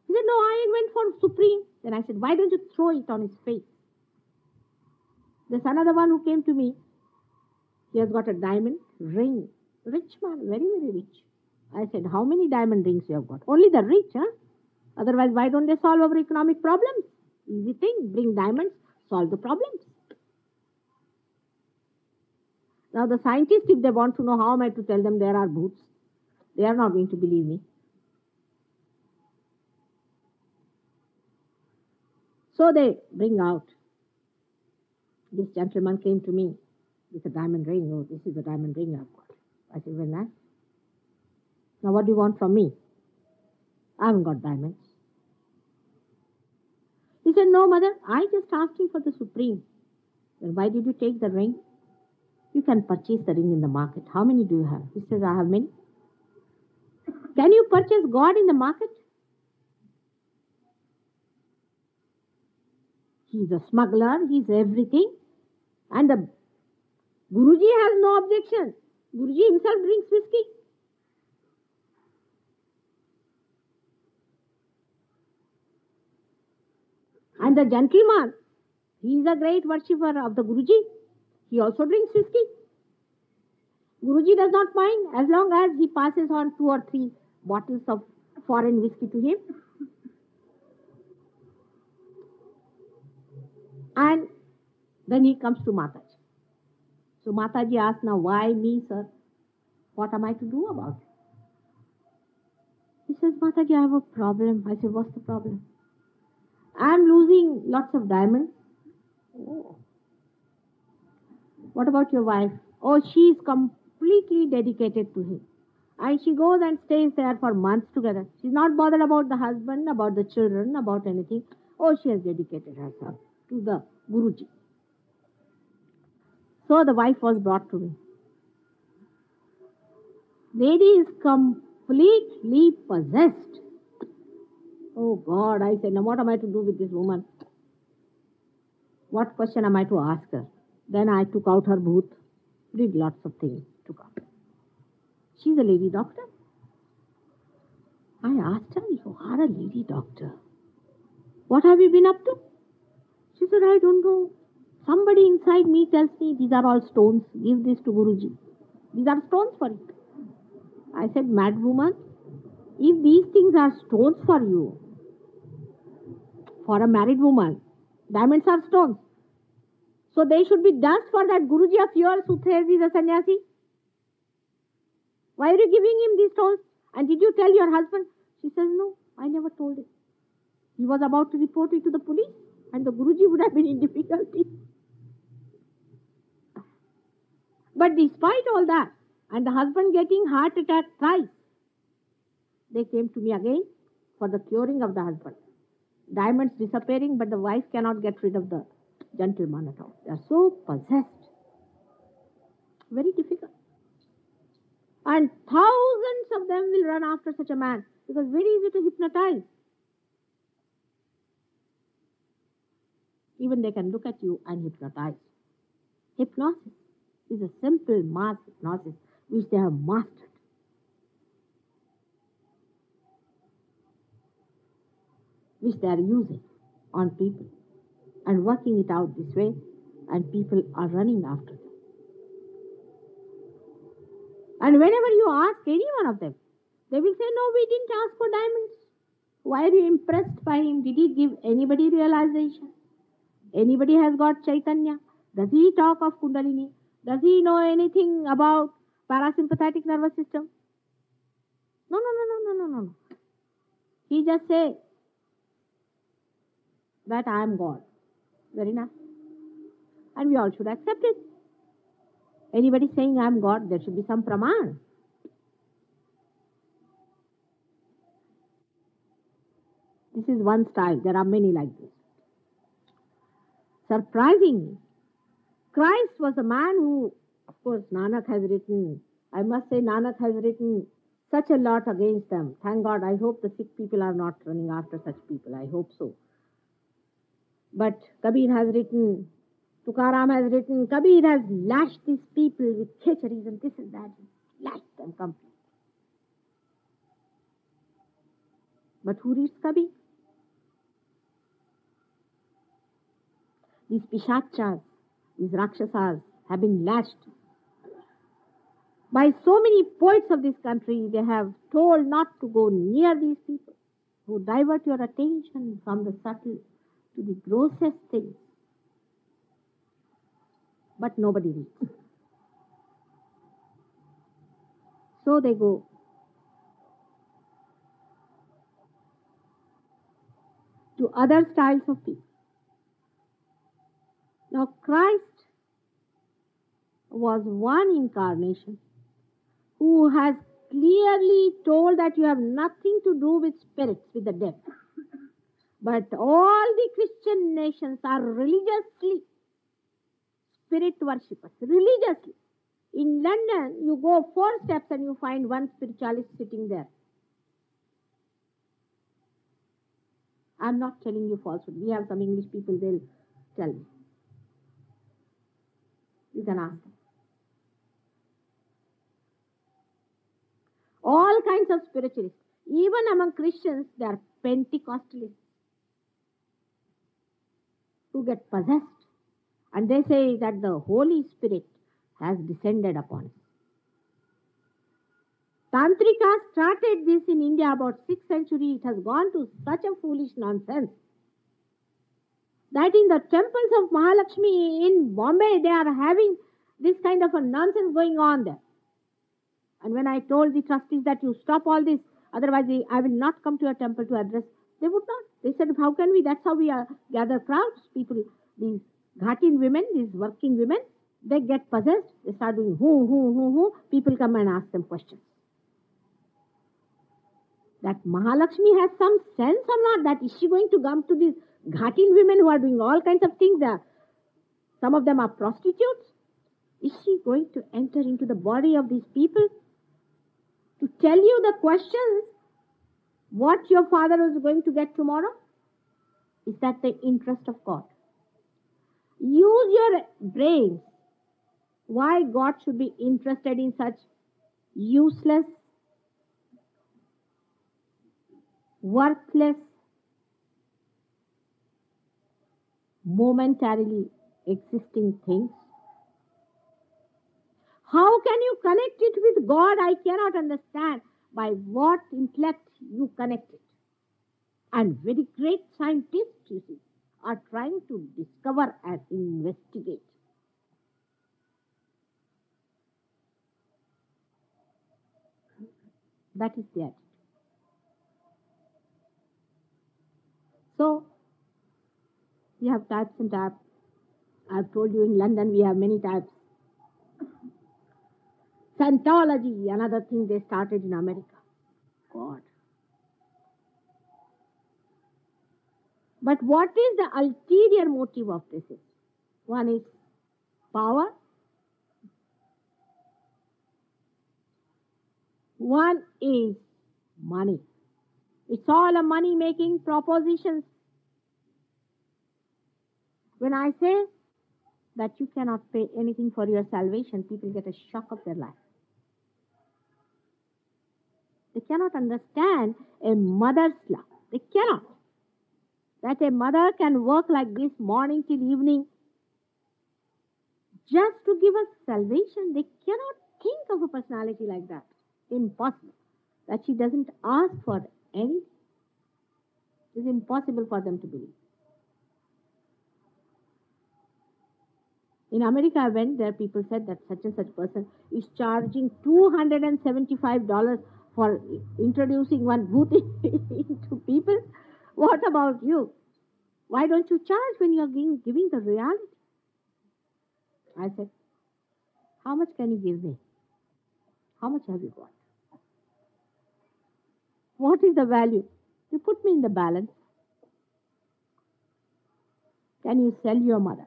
He said, no, I went for supreme. Then I said, why don't you throw it on his face? There's another one who came to me. He has got a diamond ring. Rich man, very, very rich. I said, how many diamond rings you have got? Only the rich, huh? Otherwise, why don't they solve our economic problems? Easy thing. Bring diamonds, solve the problems. Now the scientists, if they want to know how am I to tell them there are bhoots, they are not going to believe me. So they bring out. This gentleman came to me with a diamond ring. Oh, this is the diamond ring I've got. I said, very nice. Now what do you want from me? I haven't got diamonds. He said, no, mother, I just asked him for the supreme. Then why did you take the ring? You can purchase the ring in the market. How many do you have? He says, I have many. Can you purchase God in the market? He's a smuggler. He's everything. And the Guruji has no objection. Guruji himself drinks whiskey. And the gentleman, he is a great worshipper of the Guruji. He also drinks whiskey. Guruji does not mind as long as he passes on 2 or 3 bottles of foreign whiskey to him. And then he comes to Mataji. So Mataji asks, now why me, sir? What am I to do about it? He says, Mataji, I have a problem. I said, what's the problem? I am losing lots of diamonds. Oh. What about your wife? Oh, she is completely dedicated to him. And she goes and stays there for months together. She's not bothered about the husband, about the children, about anything. Oh, she has dedicated herself to the Guruji. So the wife was brought to me. Lady is completely possessed. Oh God, I said, now what am I to do with this woman? What question am I to ask her? Then I took out her booth, did lots of things, took out. She's a lady doctor. I asked her, you are a lady doctor. What have you been up to? She said, I don't know. Somebody inside me tells me these are all stones. Give this to Guruji. These are stones for it. I said, mad woman, if these things are stones for you, for a married woman, diamonds are stones. So they should be dust for that Guruji of yours who says he's a sannyasi. Why are you giving him these stones? And did you tell your husband? She says, no, I never told him. He was about to report it to the police and the Guruji would have been in difficulty. But despite all that, and the husband getting heart attack thrice, they came to me again for the curing of the husband. Diamonds disappearing, but the wife cannot get rid of the gentleman at all. They are so possessed. Very difficult. And thousands of them will run after such a man because very easy to hypnotize. Even they can look at you and hypnotize. Hypnosis is a simple mass hypnosis which they have mastered. Which they are using on people and working it out this way, and people are running after them. And whenever you ask any one of them, they will say, no, we didn't ask for diamonds. Why are you impressed by him? Did he give anybody realization? Anybody has got Chaitanya? Does he talk of Kundalini? Does he know anything about parasympathetic nervous system? No. He just say that I am God. Very nice. And we all should accept it. Anybody saying I am God, there should be some praman. This is one style. There are many like this. Surprisingly, Christ was a man who, of course, Nanak has written, I must say Nanak has written such a lot against them. Thank God, I hope the Sikh people are not running after such people. I hope so. But Kabir has written, Tukaram has written, Kabir has lashed these people with Khecharism, this and that. Lashed them completely. But who reads Kabir? These Pishachas, these Rakshasas have been lashed. By so many poets of this country, they have told not to go near these people who divert your attention from the subtle to the grossest things. But nobody reads. So they go. To other styles of people. Now Christ was one incarnation who has clearly told that you have nothing to do with spirits, with the dead. But all the Christian nations are religiously spirit worshippers, religiously. In London, you go 4 steps and you find one spiritualist sitting there. I'm not telling you falsehood. We have some English people, they'll tell me. You can ask them. All kinds of spiritualists. Even among Christians, they are Pentecostalists who get possessed. And they say that the Holy Spirit has descended upon us. Tantrika started this in India about 6th century. It has gone to such a foolish nonsense that in the temples of Mahalakshmi in Bombay, they are having this kind of a nonsense going on there. And when I told the trustees that you stop all this, otherwise I will not come to your temple to address, they would not. They said, how can we? That's how we gather crowds. People, these Ghatin women, these working women, they get possessed. They start doing hoo. People come and ask them questions. That Mahalakshmi has some sense or not? That is she going to come to these Ghatin women who are doing all kinds of things there? Some of them are prostitutes. Is she going to enter into the body of these people to tell you the questions what your father is going to get tomorrow? Is that the interest of God? Use your brains. Why God should be interested in such useless, worthless, momentarily existing things? How can you connect it with God? I cannot understand. By what intellect you connect it. And very great scientists, you see, are trying to discover and investigate. That is the attitude. So, we have types and types. I've told you in London we have many types. Scientology, another thing they started in America. God. But what is the ulterior motive of this? One is power. One is money. It's all a money-making propositions. When I say that you cannot pay anything for your salvation, people get a shock of their life. They cannot understand a mother's love. They cannot. That a mother can work like this morning till evening just to give us salvation. They cannot think of a personality like that. Impossible. That she doesn't ask for anything. It's impossible for them to believe. In America, I went there, people said that such and such person is charging $275 for introducing one bhuti into people. What about you? Why don't you charge when you are giving the reality? I said, how much can you give me? How much have you got? What is the value? You put me in the balance. Can you sell your mother?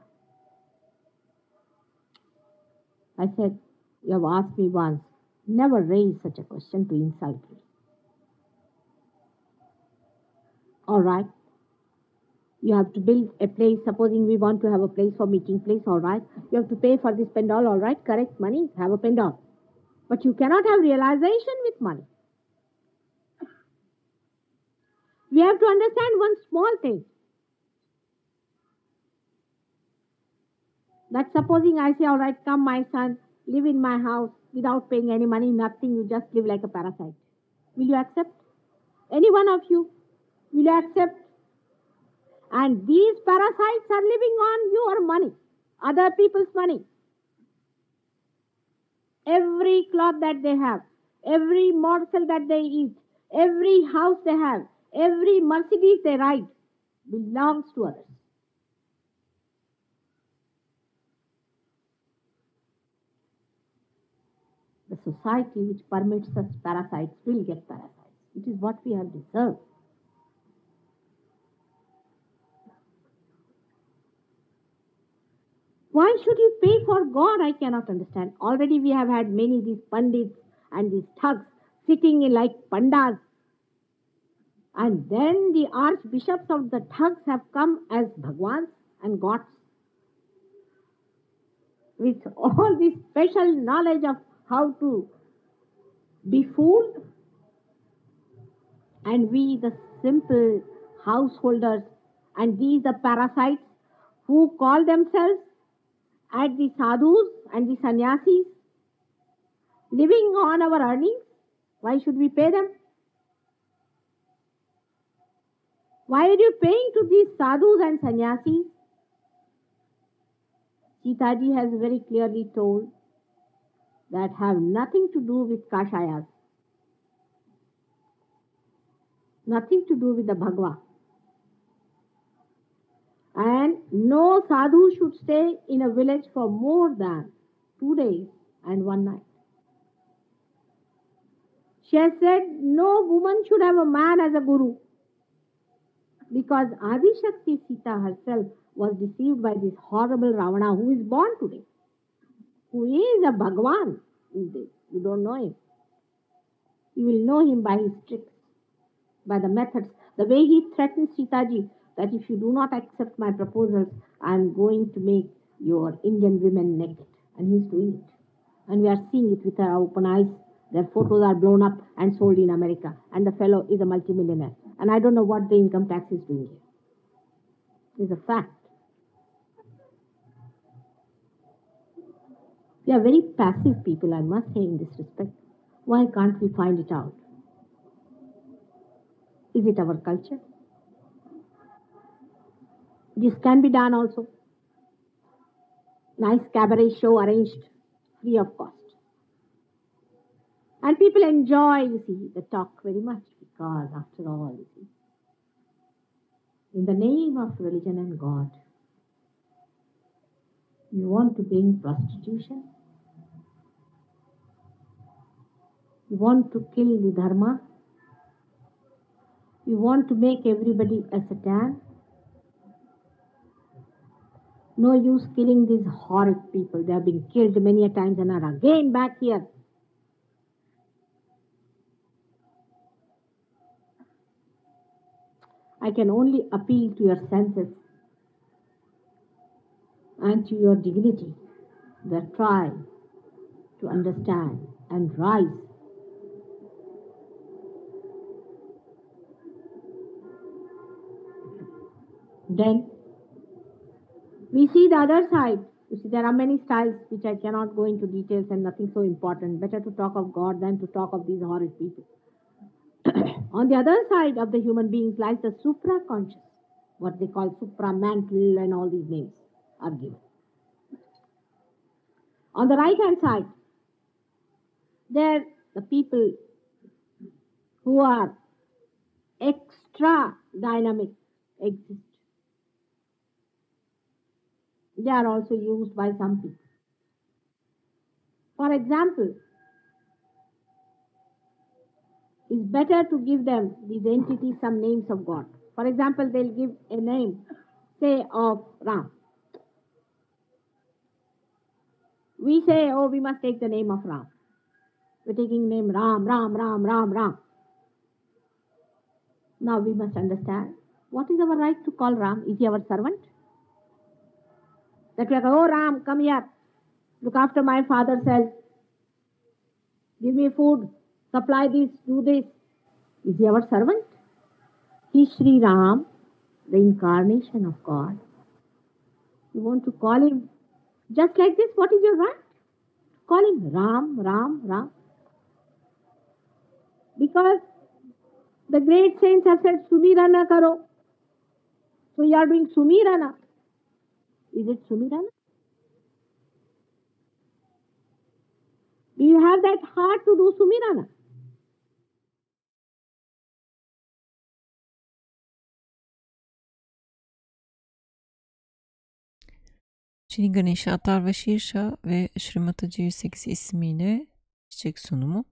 I said, you have asked me once, never raise such a question to insult me. All right. You have to build a place. Supposing we want to have a place for meeting place, all right. You have to pay for this pendal, all right. Correct money, have a pendal. But you cannot have realization with money. We have to understand one small thing. That supposing I say, all right, come my son, live in my house without paying any money, nothing, you just live like a parasite. Will you accept? Any one of you? Will you accept? And these parasites are living on your money, other people's money. Every cloth that they have, every morsel that they eat, every house they have, every Mercedes they ride belongs to others. The society which permits such parasites will get parasites. It is what we have deserved. Why should you pay for God? I cannot understand. Already we have had many these pandits and these thugs sitting in like pandas. And then the archbishops of the thugs have come as Bhagwans and gods. With all this special knowledge of how to be fooled. And we, the simple householders, and these the parasites who call themselves as the sadhus and the sannyasis, living on our earnings. Why should we pay them? Why are you paying to these sadhus and sannyasis? Sitaji has very clearly told that have nothing to do with kashayas, nothing to do with the Bhagava. And no sadhu should stay in a village for more than 2 days and 1 night. She has said no woman should have a man as a guru, because Adi Shakti Sita herself was deceived by this horrible Ravana who is born today, who is a Bhagwan these days. You don't know him. You will know him by his tricks, by the methods, the way he threatens Sitaji that if you do not accept my proposals, I am going to make your Indian women naked. And he is doing it. And we are seeing it with our open eyes. Their photos are blown up and sold in America. And the fellow is a multimillionaire. And I don't know what the income tax is doing here. It's a fact. We are very passive people, I must say, in this respect. Why can't we find it out? Is it our culture? This can be done also. Nice cabaret show arranged free of cost. And people enjoy, you see, the talk very much because after all, you see, in the name of religion and God, you want to bring prostitution? You want to kill the dharma? You want to make everybody a Satan? No use killing these horrid people. They have been killed many a times and are again back here. I can only appeal to your senses and to your dignity that try to understand and rise. Then we see the other side. You see, there are many styles which I cannot go into details and nothing so important. Better to talk of God than to talk of these horrid people. On the other side of the human beings lies the supra-conscious, what they call supramental, and all these names are given. On the right-hand side, there the people who are extra dynamic exist. They are also used by some people. For example, it's better to give them, these entities, some names of God. For example, they'll give a name, say, of Ram. We say, oh, we must take the name of Ram. We're taking name Ram, Ram, Ram, Ram, Ram. Now we must understand, what is our right to call Ram? Is he our servant? That we are, oh Ram, come here, look after my father's health, give me food, supply this, do this. Is he our servant? He is Shri Ram, the incarnation of God. You want to call him just like this? What is your right? Call him Ram, Ram, Ram. Because the great saints have said, Sumirana karo. So you are doing Sumirana. Is it Sumirana? Do you have that heart to do Sumirana? Shri Ganesha Atharwa Sheersha ve Shri Mataji 108 ismiyle çiçek sunumu.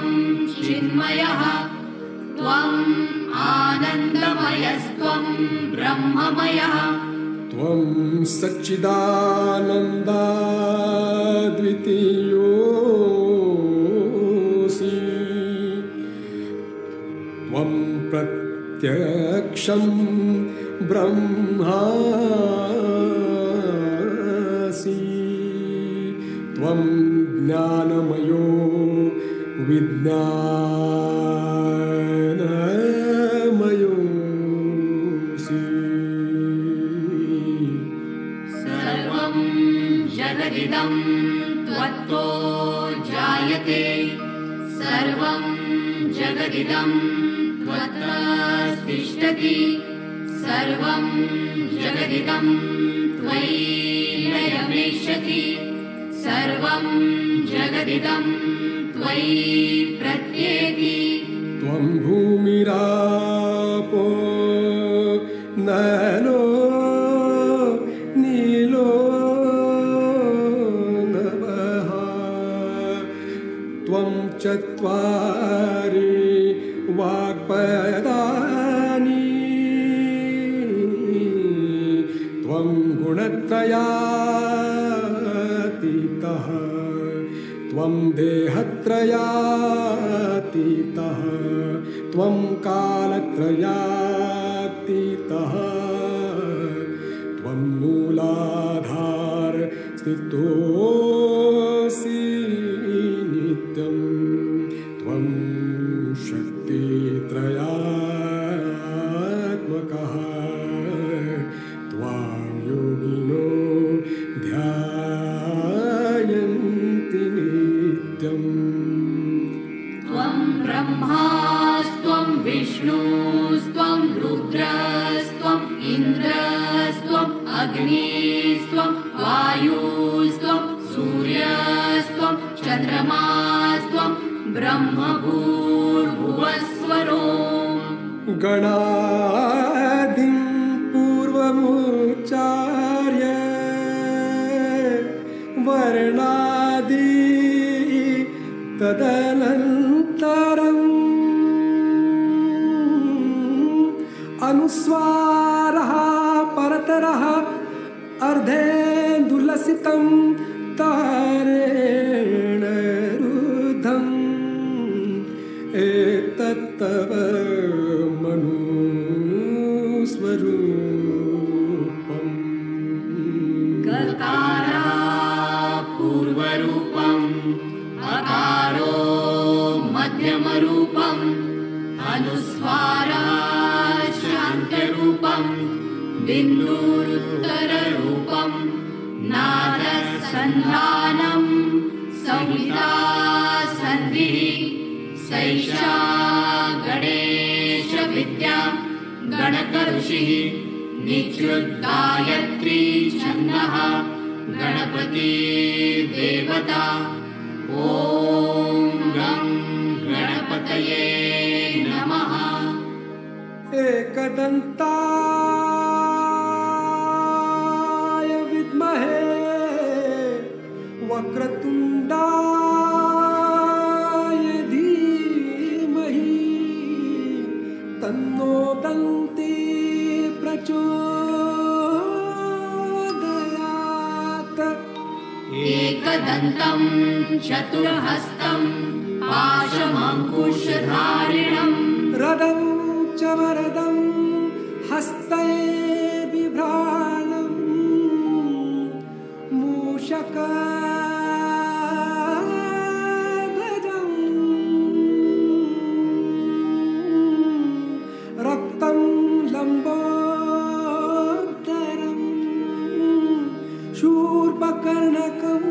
त्वं चिन्मयः त्वं आनन्दमयस्त्वं ब्रह्ममयः त्वं सच्चिदानन्दाद्वितीयोऽसि त्वं प्रत्यक्षं ब्रह्मासि त्वं ज्ञानमयो विज्ञानमयोऽसि सर्वं जगदिदं त्वत्तो जायते सर्वं जगदिदं त्वत्तिष्ठति सर्वं जगदिदं त्वयि लयमेष्यति सर्वं जगदिदं त्वयि प्रत्येति त्वं भूमिरापो नलो नीलो नभः त्वं चत्वारि वाक्पदानि त्वं गुणत्रयातीतः त्वं देहत्रयातीतः त्वं कालत्रयातीतः त्वं मूलाधार स्थितोऽसि नित्यं त्वं शक्तित्रयात्मकः त्वां योगिनो ध्यायन्ति नित्यम् त्वं ब्रह्मास्त्वं विष्णुस्त्वं रुद्रस्त्वम् इन्द्रस्त्वम् अग्निस्त्वं वायुस्त्वं सूर्यस्त्वं चन्द्रमास्त्वं ब्रह्मभूर्भुवस्वरो गणादिं पूर्वमुच्चार्य वर्णादि तदनन्तरम् अनुस्वारः परतरः अर्धेन्दुलसितं तारेण रुद्धम् एतत्तव मनुस्वरूपम् गकारा पूर्वरूपम् अकारो मध्यमरूपम् अनुस्वारः शान्तरूपम् बिन्दुरुत्तररूपम् नादसन्धानम् संहिता सन्धिः सैषा गणेशविद्या गणकऋषिः निच्युद्गायत्री छन्दः गणपति देवता ॐ गं गणपतये नमः एकदन्ताय विद्महे वक्रतुण्डाय धीमहि तन्नो दन्ती प्रचोदयात् एकदन्तं चतुर्हस्तं पाशमङ्कुशधारिणम् रदं च वरदं हस्तै बिभ्राणं मूषकध्वजं रक्तं लम्बोदरं शूर्पकर्णकं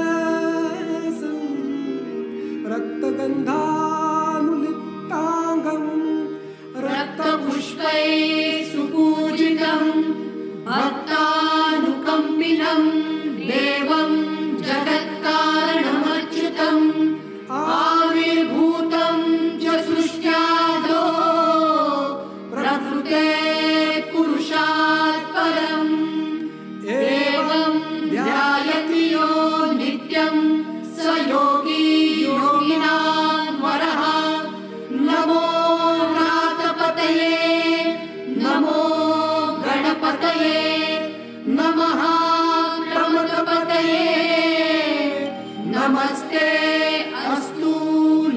रक्तवाससं रक्तगन्धानुलिप्ताङ्गं रक्तपुष्पै सुपूजितं भक्तानुकम्पिनं देवं जगत्कारणमच्युतम् आविर्भूतं च सृष्ट्यादो प्रकृते पुरुषात् परम् एवं ध्यायन्तु नमस्ते अस्तु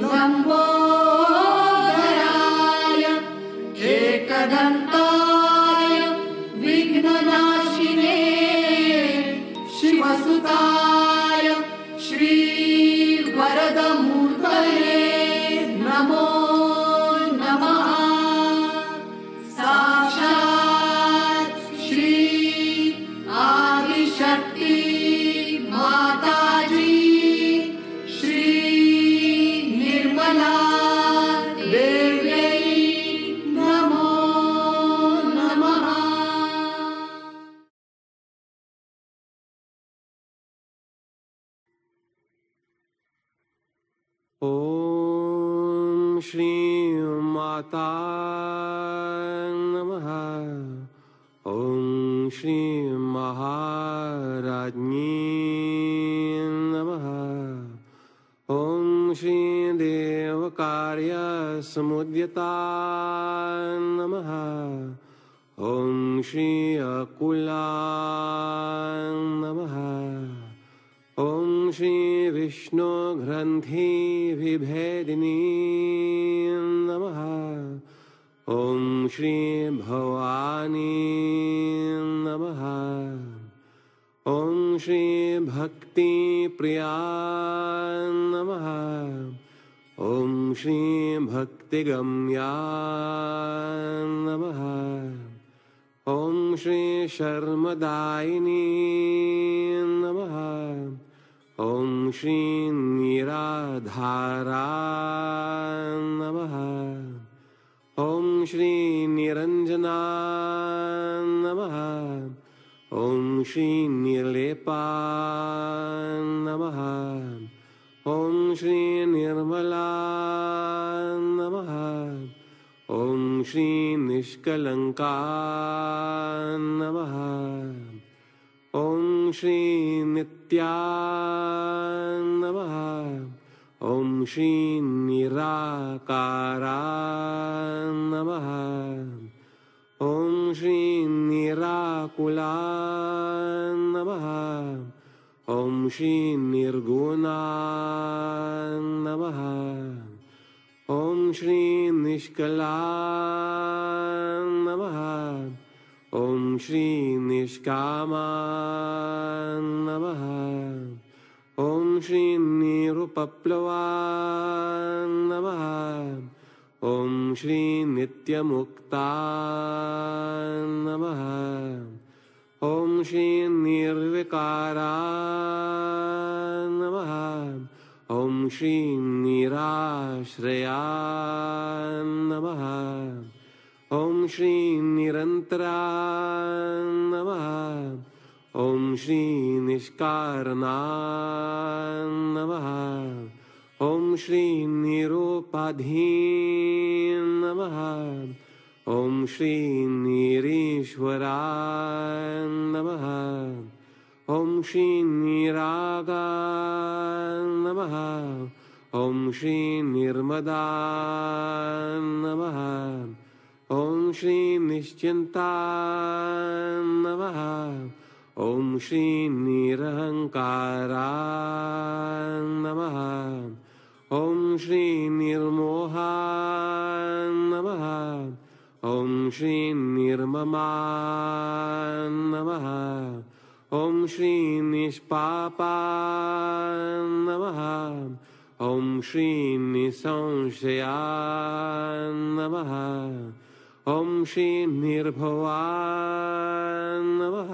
लंबोदराय एकदंताय विघ्ननाशिने शिवसुताय श्री वरदमूर्तये नमो नमः। साक्षात् श्री आदिशक्ति माताजी श्री निर्मला देव्यै नमो नमः। ॐ श्री माता नमः। ॐ श्री महाराज्ञी नमः। ॐ श्री देवकार्य समुद्यता नमः। ॐ श्री अकुला नमः। ॐ श्री विष्णु ग्रंथि विभेदिनी नमः। ॐ श्री भवानी नमः। ॐ श्री भक्ति प्रिया नमः। ॐ श्री भक्तिगम्या नमः। ॐ श्री शर्मदायिनी नमः। ॐ श्री निराधारा नमः। ॐ श्री निरंजना नमः। ॐ श्री निर्लेपा नमः। ॐ श्री निर्मला नमः। ॐ श्री निष्कलंका नमः। ॐ श्री नित्या नमः। ॐ श्री निराकारा नमः। ॐ श्री निराकुला नमः। ॐ श्री निर्गुणा नमः। ॐ श्री निष्कला नमः। ॐ श्री निष्कामा नमः। ॐ श्री निरुपप्लवा नमः। ॐ श्री नित्यमुक्ता नमः। ॐ श्री निर्विकारा नमः। ॐ श्री निराश्रया नमः। ॐ श्री निरंतरा नमः। ॐ श्री निष्कारणा नमः। ॐ श्री निरुपाधि नमः। ॐ श्री निरीश्वरा नमः। ॐ श्री निरागा नमः। ॐ श्री निर्मदा नमः। ॐ श्री निश्चिंता नमः। ॐ श्री निरहंकारा नमः। ॐ श्री निर्मोहा नमः। ॐ श्री निर्ममा नमः। ॐ श्री निष्पापा नमः। ॐ श्री निसंशया नमः। ॐ श्री निर्भवा नमः।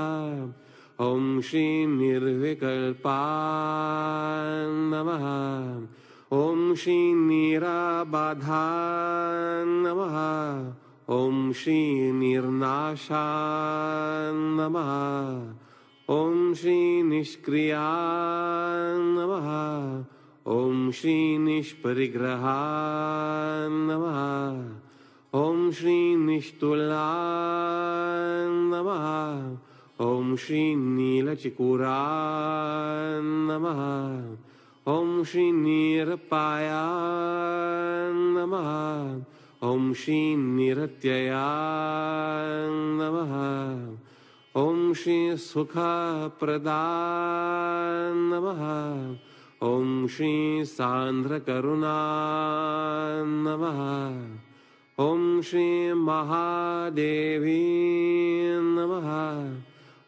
ॐ श्री निर्विकल्पा नमः। ॐ श्री निराबाधा नमः। ॐ श्री निर्नाशा नमः। ॐ श्री निष्क्रिया नमः। ॐ श्री निष्परिग्रहा नमः। ॐ श्री निष्तुला नमः। ॐ श्री नीलचिकुरा नमः। ॐ श्री निरपाया नमः। ॐ श्री निरत्यया नमः। ॐ श्री सुखप्रदा नमः। ॐ Shri Sandra Karuna Namaha. Om Shri Mahadevi Namaha.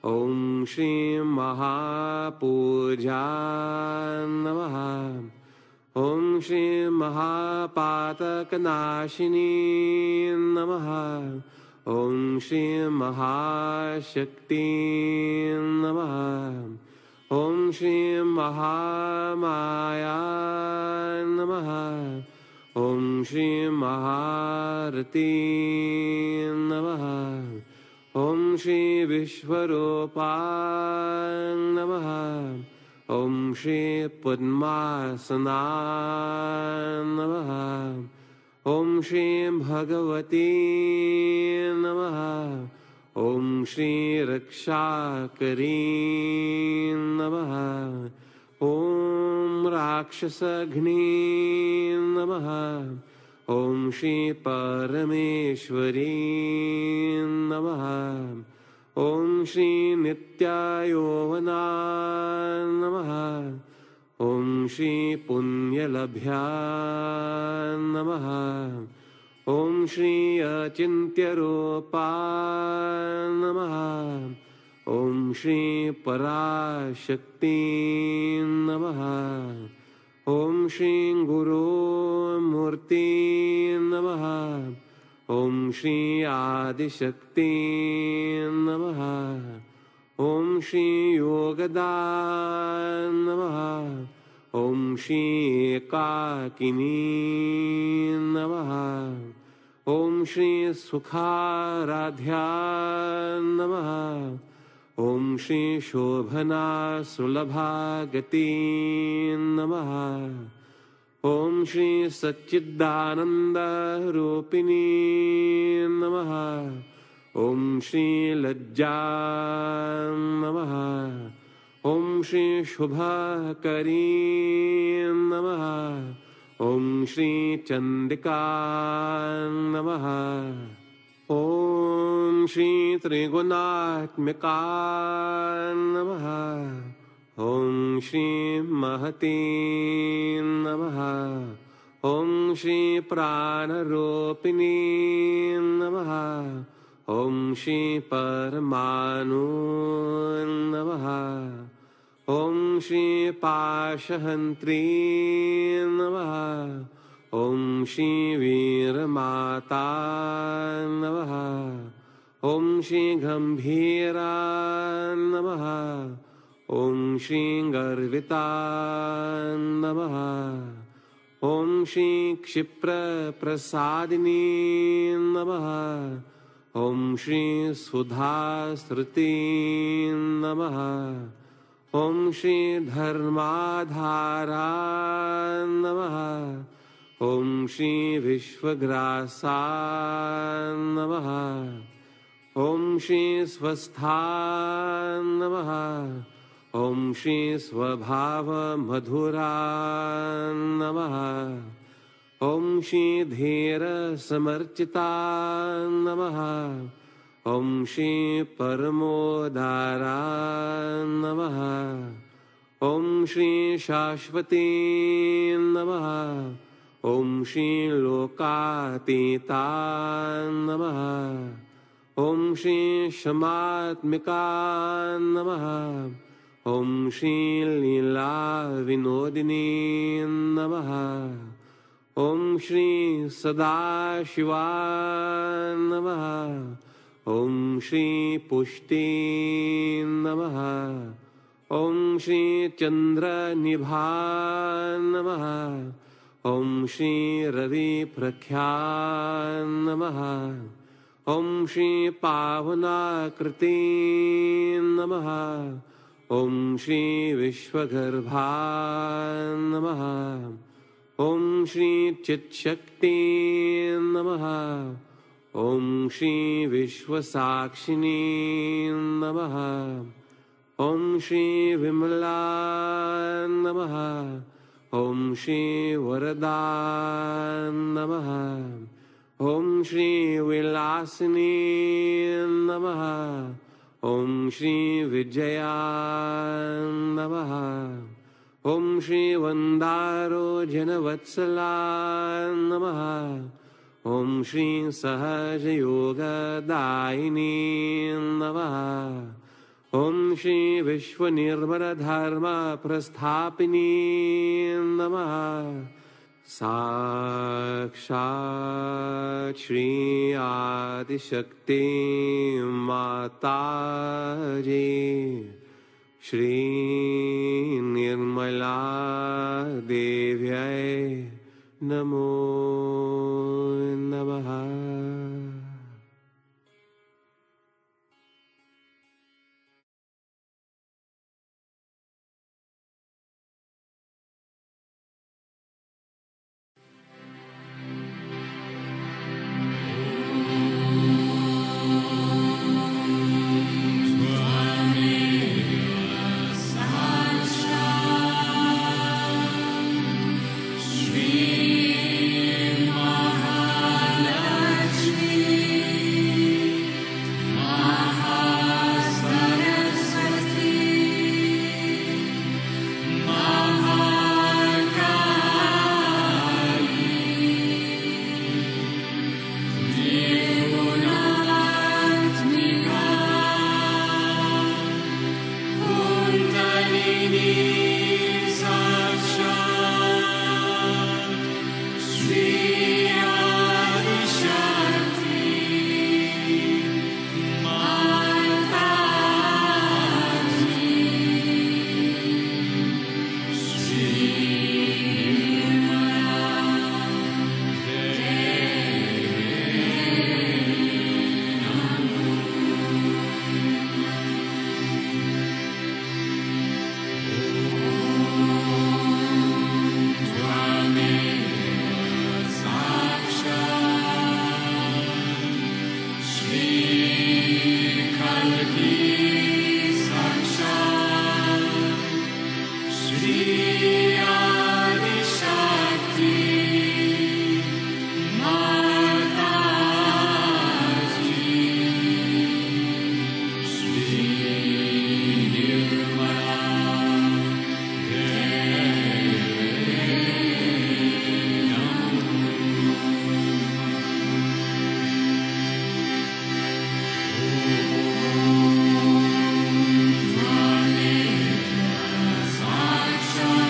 Om Shri Mahapuja Namaha. Om Shri Mahapataknashini Namaha. Om Shri Mahashakti Namaha. Om Shri Mahamaya Namaha. Om Shri Maharati Namaha. Om Shri Vishwarupa Namaha. Om Shri Padmasana Namaha. Om Shri Bhagavati Namaha. Om Shri Rakshakari Namaha. Om Rakshasagni Namaha. Om Shri Parameshwari Namaha. Om Shri Nityayovana Namaha. Om Shri Punyalabhya Namaha. Om Shri Achintyarupa Namaha. Om Shri Parashakti Namaha. Om Shri Guru Murti Namaha. Om Shri Adishakti Namaha. Om Shri Yogada Namaha. Om Shri Ekakini Namaha. Om Shri Sukharadhya Namaha. Om Shri Shobhana Sulabhagati Namaha. Om Shri Satchidananda Rupini Namaha. Om Shri Lajja Namaha. Om Shri Shubhakari Namaha. Om Shri Chandika Namaha. Om Shri Trigunatmika Namaha. Om Shri Mahati Namaha. Om Shri Pranaropini Namaha. Om Shri Paramanu Namaha. Om Shri Pashahantri Namaha. Om Shri Veeramata Namaha. Om Shri Gambhira Namaha. Om Shri Garvita Namaha. Om Shri Kshipra Prasadini Namaha. Om Shri Sudha Sruti Namaha. Om Shri Dharmadhara Namaha. Om Shri Vishvagrasa Namaha. Om Shri Swastha Namaha. Om Shri Swabhava Madhura Namaha. Om Shri Dhira Samarchita Namaha. Om Shri Paramodara Namaha. Om Shri Shashvati Namaha. Om Shri Lokatita Namaha. Om Shri Shamatmika Namaha. Om Shri Lila Vinodini Namaha. Om Shri Sadashiva Namaha. Om Shri Pushti Namaha. Om Shri Chandra Nibha Namaha. Om Shri Ravi Prakhya Namaha. Om Shri Pavana Kriti Namaha. Om Shri Vishwagarbha Namaha. Om Shri Chit Shakti Namaha. Om Shri Vishwasakshini Namaha. Om Shri Vimala Namaha. Om Shri Varada Namaha. Om Shri Vilasini Namaha. Om Shri Vijaya Namaha. Om Shri Vandaro Janavatsala Namaha. Om Shri Sahaja Yoga Daini Namaha. Om Shri Vishwanirmara Dharma Prasthapini Namaha. Sakshat Shri Adi Shakti Mataji Shri Nirmala Devyai Namo Namaha. Sakshat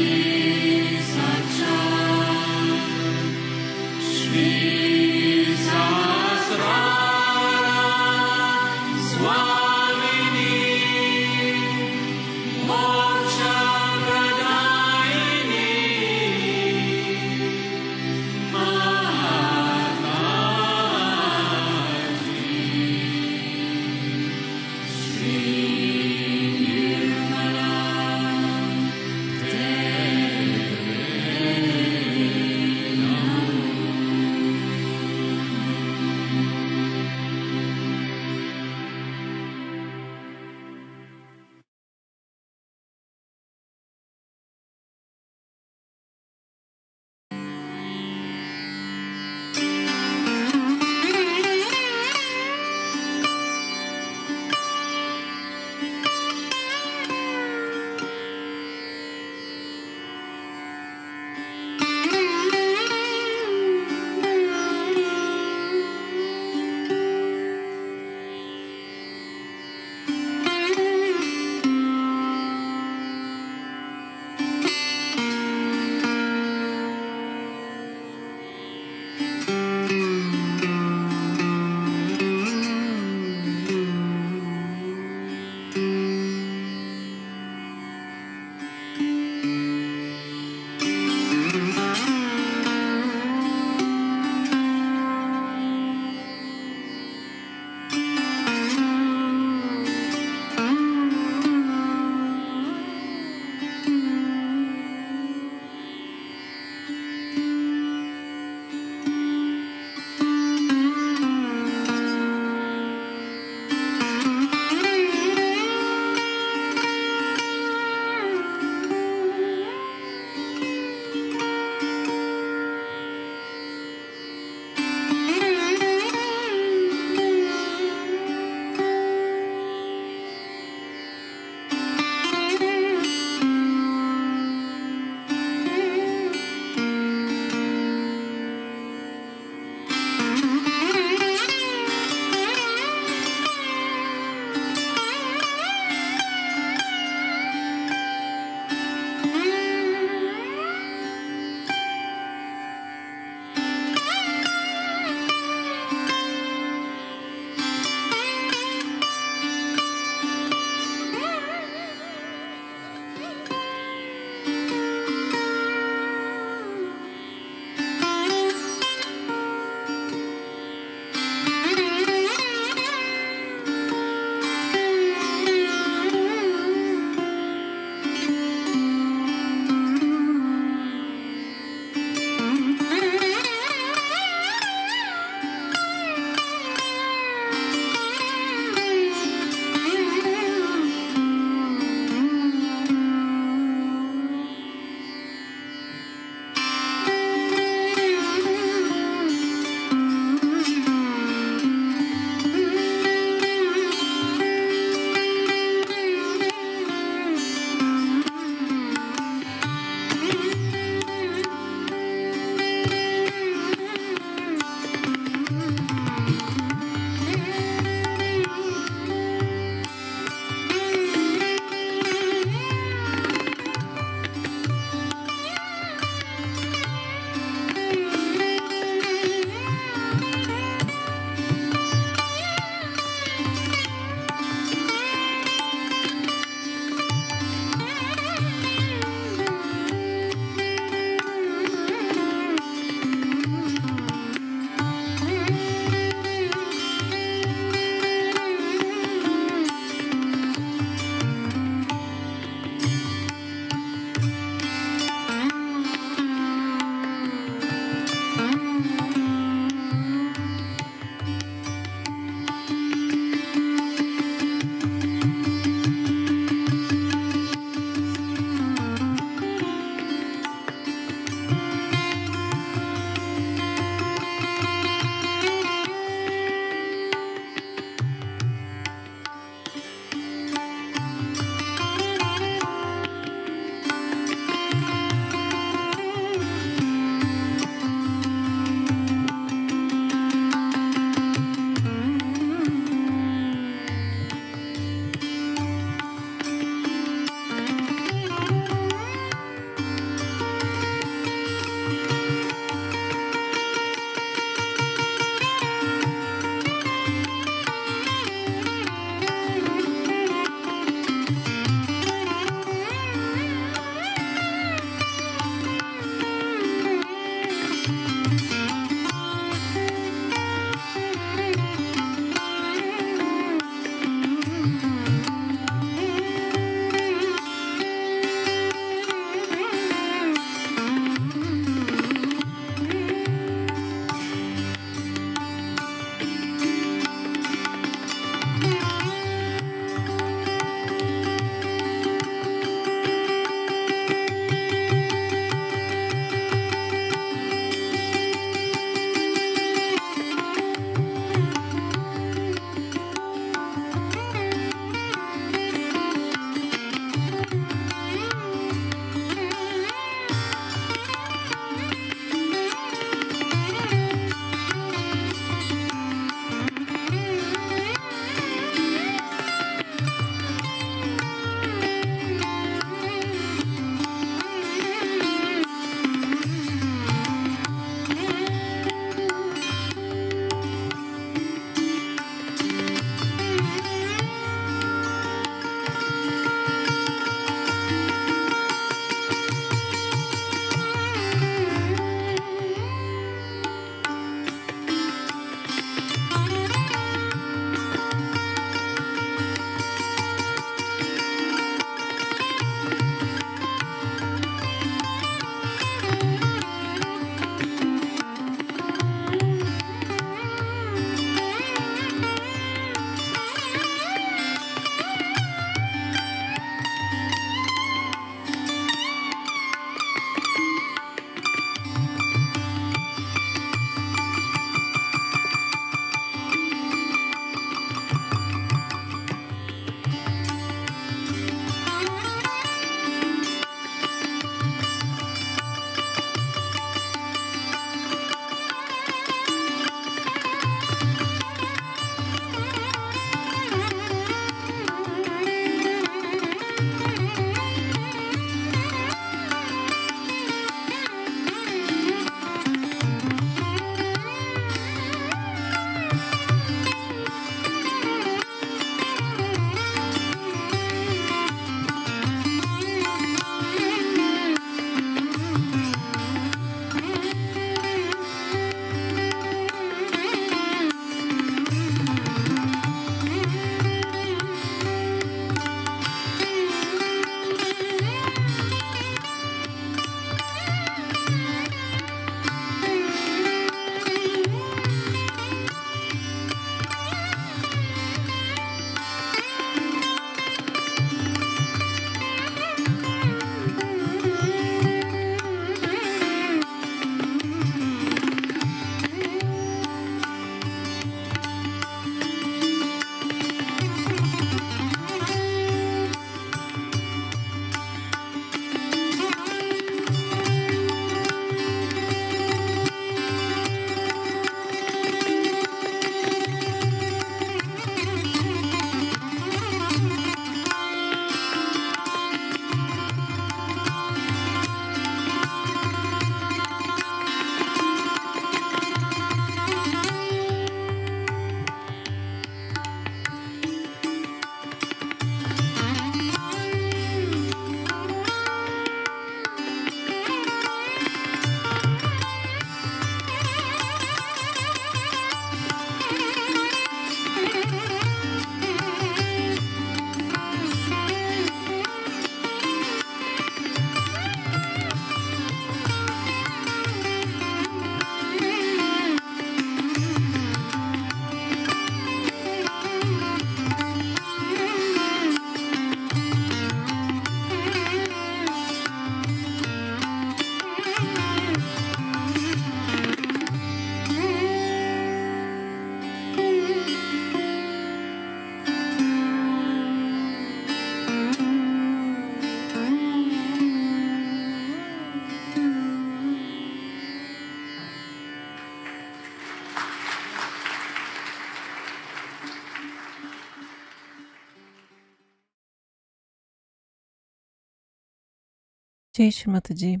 Shri Mataji.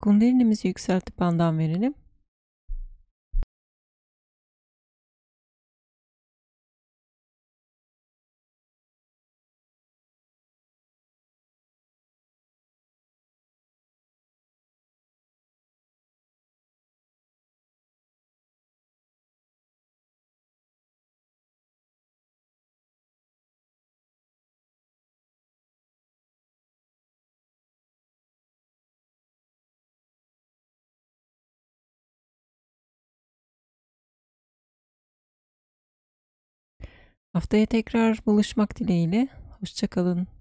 Kundelinimizi yükseltip andan verelim. Haftaya tekrar buluşmak dileğiyle. Hoşça kalın.